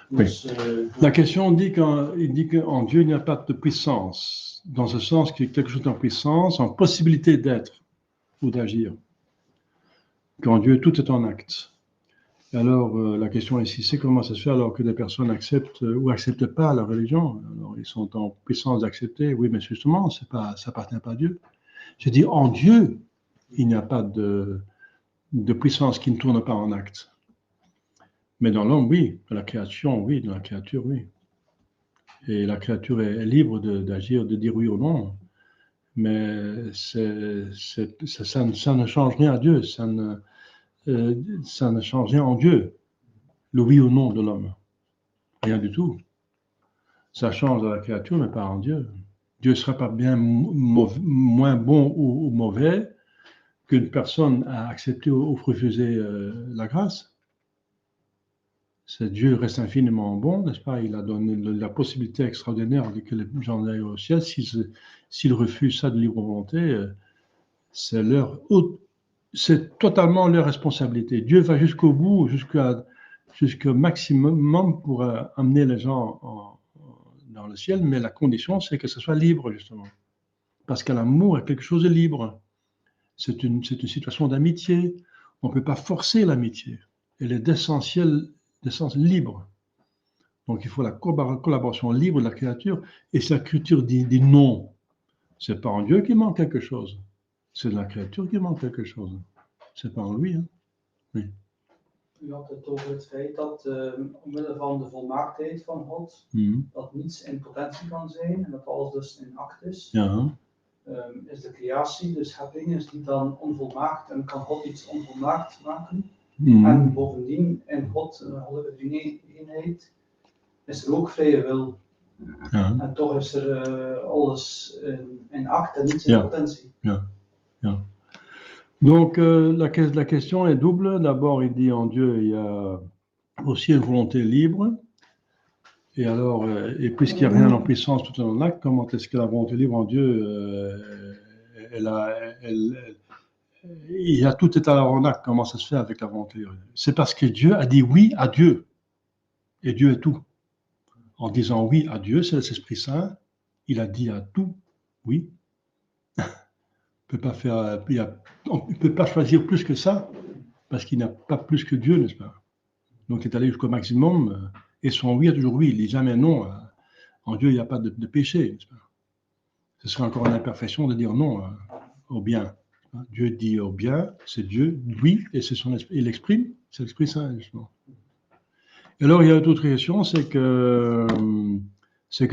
Oui. La question dit qu'en Dieu, il n'y a pas de puissance, dans ce sens qu'il y a quelque chose en puissance, en possibilité d'être ou d'agir. Qu'en Dieu, tout est en acte. Et alors, la question ici, c'est comment ça se fait alors que des personnes acceptent ou acceptent pas la religion? Alors, ils sont en puissance d'accepter. Oui, mais justement, ça appartient pas à Dieu. Je dis, en Dieu, il n'y a pas de puissance qui ne tourne pas en acte. Mais dans l'homme, oui. Dans la création, oui. Dans la créature, oui. Et la créature est libre d'agir, de dire oui ou non. Mais ça ne change rien à Dieu. Ça ne change rien en Dieu. Le oui ou non de l'homme. Rien du tout. Ça change dans la créature, mais pas en Dieu. Dieu ne sera pas bien moins bon ou mauvais qu'une personne a accepté ou refusé la grâce. Dieu reste infiniment bon, n'est-ce pas? Il a donné la possibilité extraordinaire que les gens aillent au ciel. S'ils refusent ça de libre volonté, c'est totalement leur responsabilité. Dieu va jusqu'au bout, jusqu'au maximum pour amener les gens dans le ciel, mais la condition, c'est que ce soit libre, justement. Parce que l'amour est quelque chose de libre. C'est une situation d'amitié. On ne peut pas forcer l'amitié. Elle est d'essence libre. Donc il faut la collaboration libre de la créature. Et si la créature dit non, c'est pas en Dieu qu'il manque quelque chose. C'est de la créature qui manque quelque chose. C'est pas en lui. Hein. Oui. U had het over het feit dat omwille van de volmaaktheid van God, dat niets in potentie kan zijn en dat alles dus in act is. Ja. Is de creatie, de schepping, is die dan onvolmaakt en kan God iets onvolmaakt maken? En bovendien, in God, de eenheid, is er ook vrije wil. Ja. En toch is er alles in act en niets in potentie. Ja. Ja. Donc la question est double. D'abord, il dit en Dieu, il y a aussi une volonté libre. Et alors, et puisqu'il n'y a rien en puissance tout en acte, comment est-ce que la volonté libre en Dieu, il y a tout est alors en acte, comment ça se fait avec la volonté libre? C'est parce que Dieu a dit oui à Dieu. Et Dieu est tout. En disant oui à Dieu, c'est l'Esprit Saint, il a dit à tout oui. Il ne peut pas choisir plus que ça, parce qu'il n'a pas plus que Dieu, n'est-ce pas? Donc il est allé jusqu'au maximum, et son oui a toujours oui, il ne dit jamais non. En Dieu, il n'y a pas de péché, n'est-ce pas? Ce serait encore une imperfection de dire non au bien. Dieu dit au bien, c'est Dieu, oui, et c'est son esprit, il l'exprime, c'est l'Esprit Saint, justement. Et alors, il y a une autre question, c'est que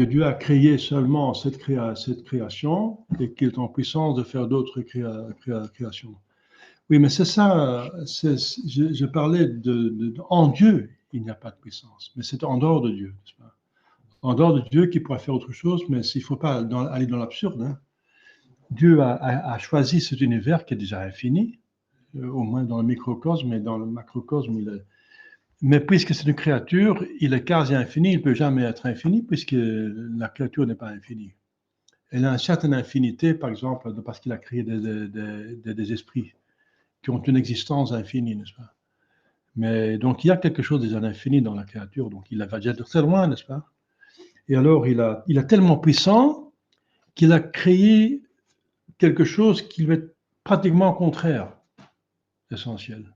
Dieu a créé seulement cette création et qu'il est en puissance de faire d'autres créations. Oui, mais c'est ça, je parlais en Dieu, il n'y a pas de puissance, mais c'est en dehors de Dieu, n'est-ce pas? En dehors de Dieu qui pourrait faire autre chose, mais il ne faut pas aller dans l'absurde. Hein. Dieu a choisi cet univers qui est déjà infini, au moins dans le microcosme, mais dans le macrocosme, mais puisque c'est une créature, il est quasi infini, il ne peut jamais être infini, puisque la créature n'est pas infinie. Elle a une certaine infinité, par exemple, parce qu'il a créé des esprits qui ont une existence infinie, n'est-ce pas? Mais donc, il y a quelque chose déjà d'infini dans la créature, donc il va déjà très loin, n'est-ce pas? Et alors, il est tellement puissant qu'il a créé quelque chose qui va être pratiquement contraire, essentiel.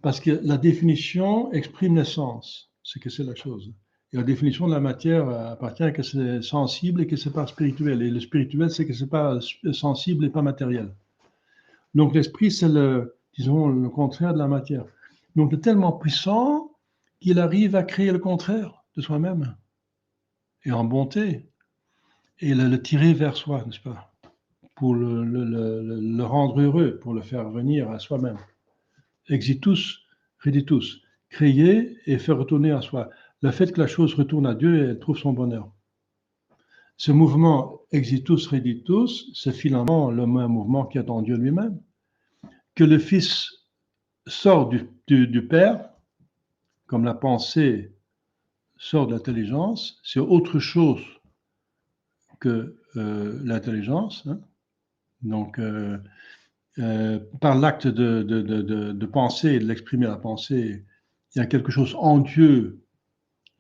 Parce que la définition exprime l'essence, ce que c'est la chose. Et la définition de la matière appartient à que c'est sensible et que c'est pas spirituel. Et le spirituel, c'est que c'est pas sensible et pas matériel. Donc l'esprit, c'est disons, le contraire de la matière. Donc il est tellement puissant qu'il arrive à créer le contraire de soi-même. Et en bonté. Et le tirer vers soi, n'est-ce pas? Pour le rendre heureux, pour le faire venir à soi-même. Exitus, reditus, créer et faire retourner à soi. Le fait que la chose retourne à Dieu, elle trouve son bonheur. Ce mouvement exitus, reditus, c'est finalement le même mouvement qui est en Dieu lui-même. Que le Fils sort du Père, comme la pensée sort de l'intelligence, c'est autre chose que l'intelligence. Hein. Donc, par l'acte de penser et de l'exprimer la pensée, il y a quelque chose en Dieu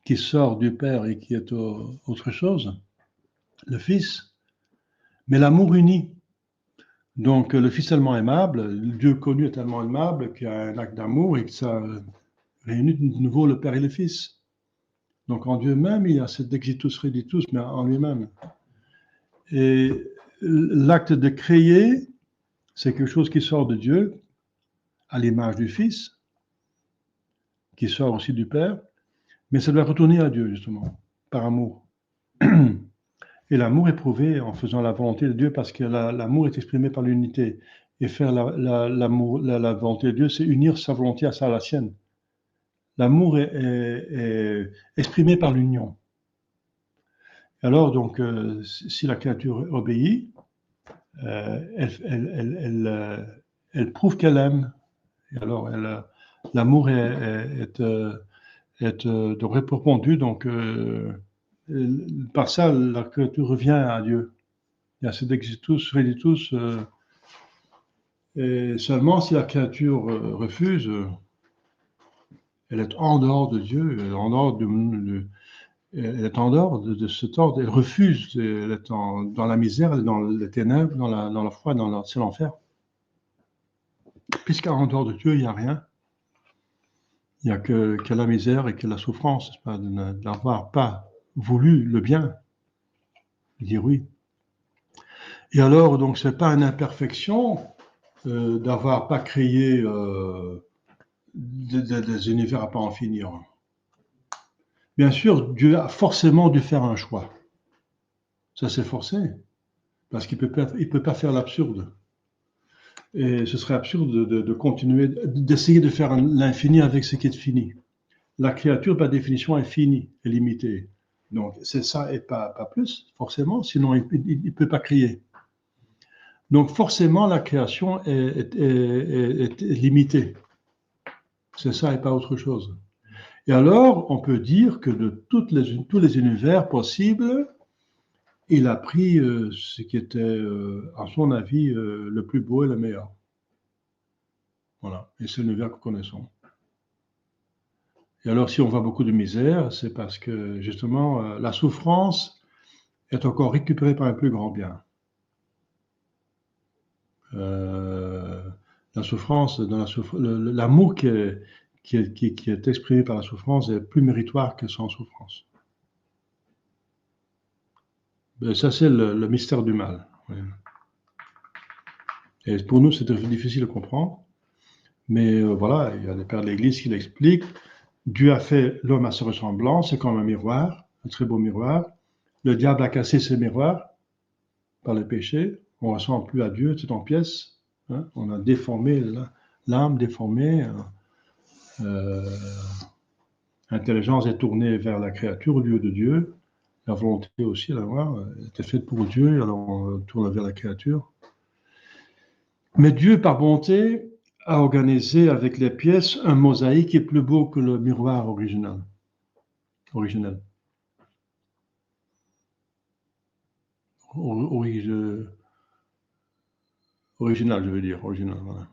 qui sort du Père et qui est autre chose, le Fils, mais l'amour unit. Donc le Fils tellement aimable, le Dieu connu est tellement aimable qu'il y a un acte d'amour et que ça réunit de nouveau le Père et le Fils. Donc en Dieu même, il y a cet exitus reditus, mais en lui-même. Et l'acte de créer, c'est quelque chose qui sort de Dieu, à l'image du Fils, qui sort aussi du Père, mais ça doit retourner à Dieu, justement, par amour. Et l'amour est prouvé en faisant la volonté de Dieu, parce que l'amour est exprimé par l'unité. Et faire la volonté de Dieu, c'est unir sa volonté à la sienne. L'amour est exprimé par l'union. Alors, donc, si la créature obéit, elle prouve qu'elle aime. Et alors, l'amour est répondu, donc par ça, la créature revient à Dieu. Il y a cet exitus, reditus, et seulement si la créature refuse, elle est en dehors de Dieu, elle est en dehors de cet ordre, elle refuse, elle est dans la misère, elle est dans les ténèbres, dans la foi, c'est l'enfer. Puisqu'en dehors de Dieu, il n'y a rien. Il n'y a que la misère et que la souffrance, pas de n'avoir pas voulu le bien, dire oui. Et alors, donc, c'est pas une imperfection d'avoir pas créé des univers à pas en finir. Bien sûr, Dieu a forcément dû faire un choix. Ça, c'est forcé. Parce qu'il peut pas faire l'absurde. Et ce serait absurde de continuer, d'essayer de faire l'infini avec ce qui est fini. La créature, par définition, est finie, est limitée. Donc, c'est ça et pas plus, forcément, sinon il ne peut pas créer. Donc, forcément, la création est limitée. C'est ça et pas autre chose. Et alors, on peut dire que de tous les univers possibles, il a pris ce qui était, à son avis, le plus beau et le meilleur. Voilà. Et c'est l'univers que nous connaissons. Et alors, si on voit beaucoup de misère, c'est parce que, justement, la souffrance est encore récupérée par un plus grand bien. La souffrance, l'amour qui est exprimé par la souffrance est plus méritoire que sans souffrance. Et ça, c'est le mystère du mal. Oui. Et pour nous, c'est difficile de comprendre. Mais voilà, il y a des pères de l'Église qui l'expliquent. Dieu a fait l'homme à sa ressemblance, c'est comme un miroir, un très beau miroir. Le diable a cassé ce miroir par le péché. On ne ressemble plus à Dieu, c'est en pièces. Hein? On a déformé l'âme, déformée. L'intelligence est tournée vers la créature au lieu de Dieu. La volonté aussi, était faite pour Dieu, alors on tourne vers la créature. Mais Dieu, par bonté, a organisé avec les pièces un mosaïque qui est plus beau que le miroir original. Original, je veux dire. Original, voilà.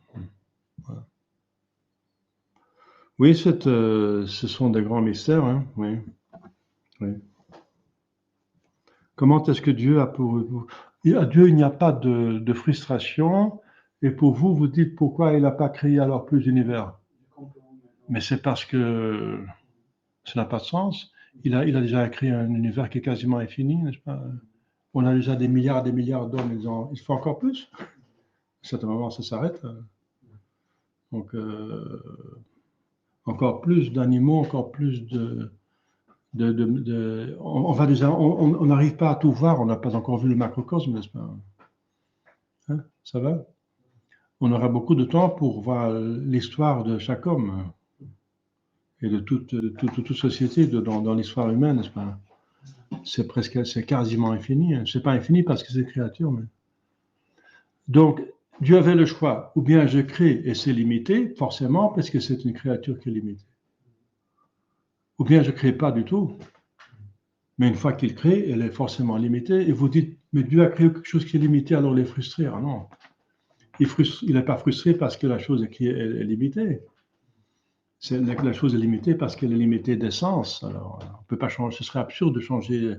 Voilà. Oui, ce sont des grands mystères, hein, oui. Oui. Comment est-ce que Dieu a pour vous? À Dieu, il n'y a pas de frustration. Et pour vous, vous dites pourquoi il n'a pas créé alors plus d'univers? Mais c'est parce que ça n'a pas de sens. Il a déjà créé un univers qui est quasiment infini, n'est-ce pas? On a déjà des milliards et des milliards d'hommes. Il faut encore plus. À un certain moment, ça s'arrête. Donc, encore plus d'animaux, encore plus on n'arrive pas à tout voir. On n'a pas encore vu le macrocosme, n'est-ce pas? Hein, ça va? On aura beaucoup de temps pour voir l'histoire de chaque homme et de toute société dans l'histoire humaine, n'est-ce pas? C'est quasiment infini. Hein. C'est pas infini parce que c'est créature, mais. Donc, Dieu avait le choix. Ou bien je crée et c'est limité, forcément, parce que c'est une créature qui est limitée. Ou bien je ne crée pas du tout. Mais une fois qu'il crée, elle est forcément limitée. Et vous dites, mais Dieu a créé quelque chose qui est limité, alors il est frustré. Ah non. Il n'est pas frustré parce que la chose est limitée. La chose est limitée parce qu'elle est limitée d'essence. Alors, on ne peut pas changer. Ce serait absurde de changer.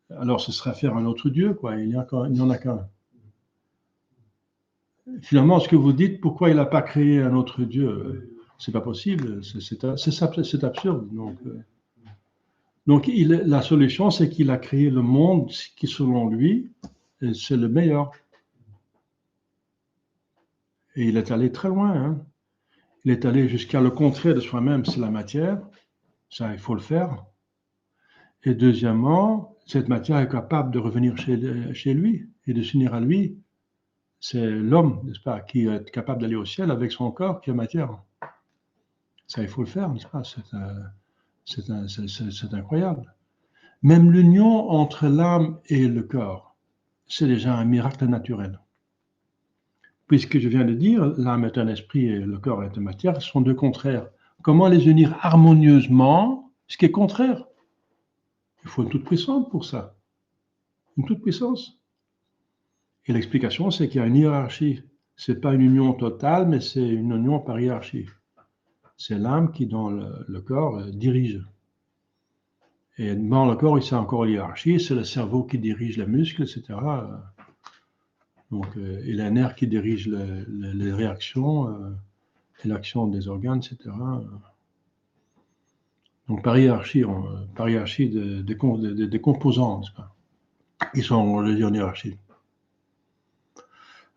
Alors, ce serait faire un autre Dieu, quoi. Il n'y en a qu'un. Finalement, ce que vous dites, pourquoi il n'a pas créé un autre Dieu? C'est pas possible. C'est absurde. Donc la solution, c'est qu'il a créé le monde qui, selon lui, c'est le meilleur. Et il est allé très loin. Hein. Il est allé jusqu'à le contraire de soi-même, c'est la matière. Ça, il faut le faire. Et deuxièmement, cette matière est capable de revenir chez lui et de s'unir à lui. C'est l'homme, n'est-ce pas, qui est capable d'aller au ciel avec son corps qui est matière. Ça, il faut le faire, n'est-ce pas? C'est incroyable. Même l'union entre l'âme et le corps, c'est déjà un miracle naturel. Puisque je viens de dire, l'âme est un esprit et le corps est une matière, ce sont deux contraires. Comment les unir harmonieusement, ce qui est contraire? Il faut une toute puissance pour ça. Une toute puissance. Et l'explication, c'est qu'il y a une hiérarchie. Ce n'est pas une union totale, mais c'est une union par hiérarchie. C'est l'âme qui, dans le corps, dirige. Et dans le corps, il y a encore hiérarchie, c'est le cerveau qui dirige les muscles, etc. Donc, et les nerfs qui dirigent les réactions et l'action des organes, etc. Donc, par hiérarchie des composants, n'est-ce pas? Ils sont reliés en hiérarchie.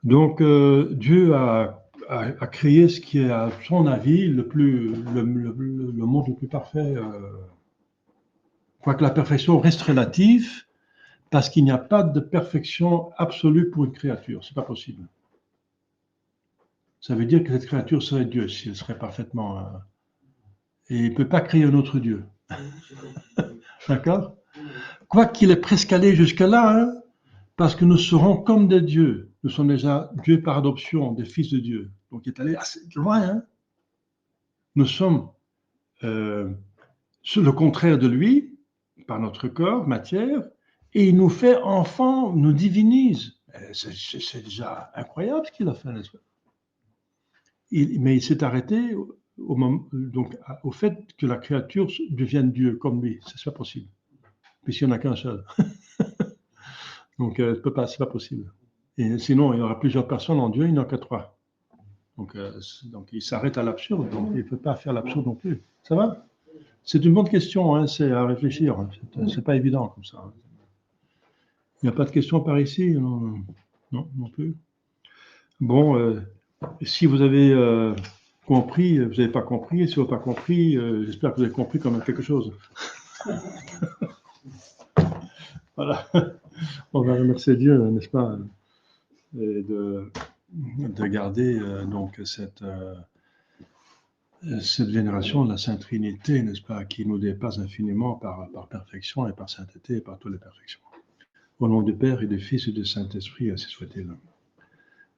Donc, Dieu a a créé ce qui est, à son avis, le monde le plus parfait. Quoique la perfection reste relative, parce qu'il n'y a pas de perfection absolue pour une créature. C'est pas possible. Ça veut dire que cette créature serait Dieu, si elle serait parfaitement... et il ne peut pas créer un autre Dieu. D'accord? Quoiqu'il est presque allé jusque-là, hein, parce que nous serons comme des dieux. Nous sommes déjà Dieu par adoption, des fils de Dieu. Donc il est allé assez loin. Hein. Nous sommes le contraire de lui, par notre corps, matière, et il nous fait enfants, nous divinise. C'est déjà incroyable ce qu'il a fait, n'est-ce pas? Mais il s'est arrêté au fait que la créature devienne Dieu comme lui. C'est pas possible. Puisqu'il n'y en a qu'un seul. Donc, c'est pas possible. Et sinon, il y aura plusieurs personnes en Dieu, il n'y en a que 3. Donc il s'arrête à l'absurde, donc il ne peut pas faire l'absurde non plus. Ça va? C'est une bonne question, hein, c'est à réfléchir. Hein. C'est pas évident comme ça. Il n'y a pas de questions par ici? Non plus. Bon, si vous avez compris, vous n'avez pas compris. Si vous n'avez pas compris, j'espère que vous avez compris quand même quelque chose. Voilà. On va remercier Dieu, n'est-ce pas, et de garder donc cette vénération de la Sainte Trinité, n'est-ce pas, qui nous dépasse infiniment par perfection et par sainteté et par toutes les perfections. Au nom du Père et du Fils et du Saint-Esprit, ainsi soit-il.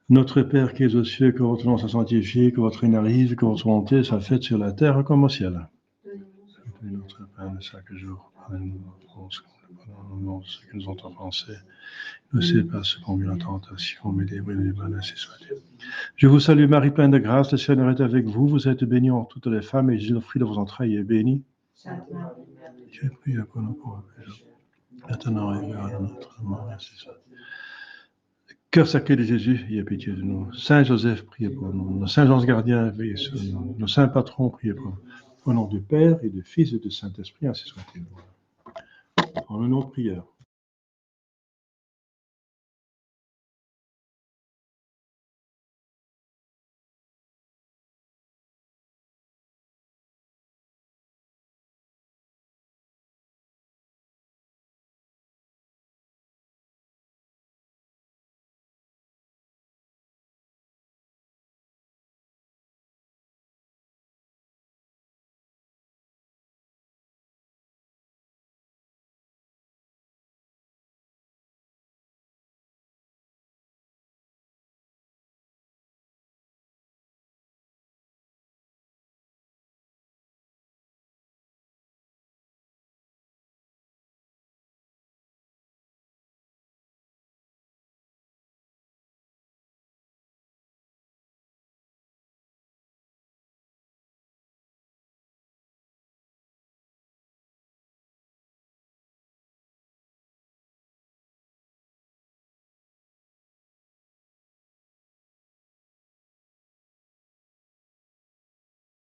Notre Père qui es aux cieux, que votre nom soit sanctifié, que votre règne arrive, que votre volonté soit faite sur la terre comme au ciel. Donnez-nous notre pain de chaque jour. Pardonnez-nous nos offenses, que nous ont offensés. Ne sais pas ce qu'on vit en tentation, mais délivre-nous du mal, ainsi soit-il. Je vous salue Marie, pleine de grâce, le Seigneur est avec vous. Vous êtes bénie entre toutes les femmes, et Jésus, le fruit de vos entrailles, est béni. Sainte Marie, Dieu prie pour nous pauvres pécheurs, maintenant et à l'heure de notre mort, ainsi soit. Cœur sacré de Jésus, ayez pitié de nous. Saint Joseph, priez pour nous. Saint Jean gardien, veillez sur nous. Nos saints patrons, priez pour nous. Au nom du Père et du Fils et du Saint-Esprit, ainsi soit-il. En le nom de prière.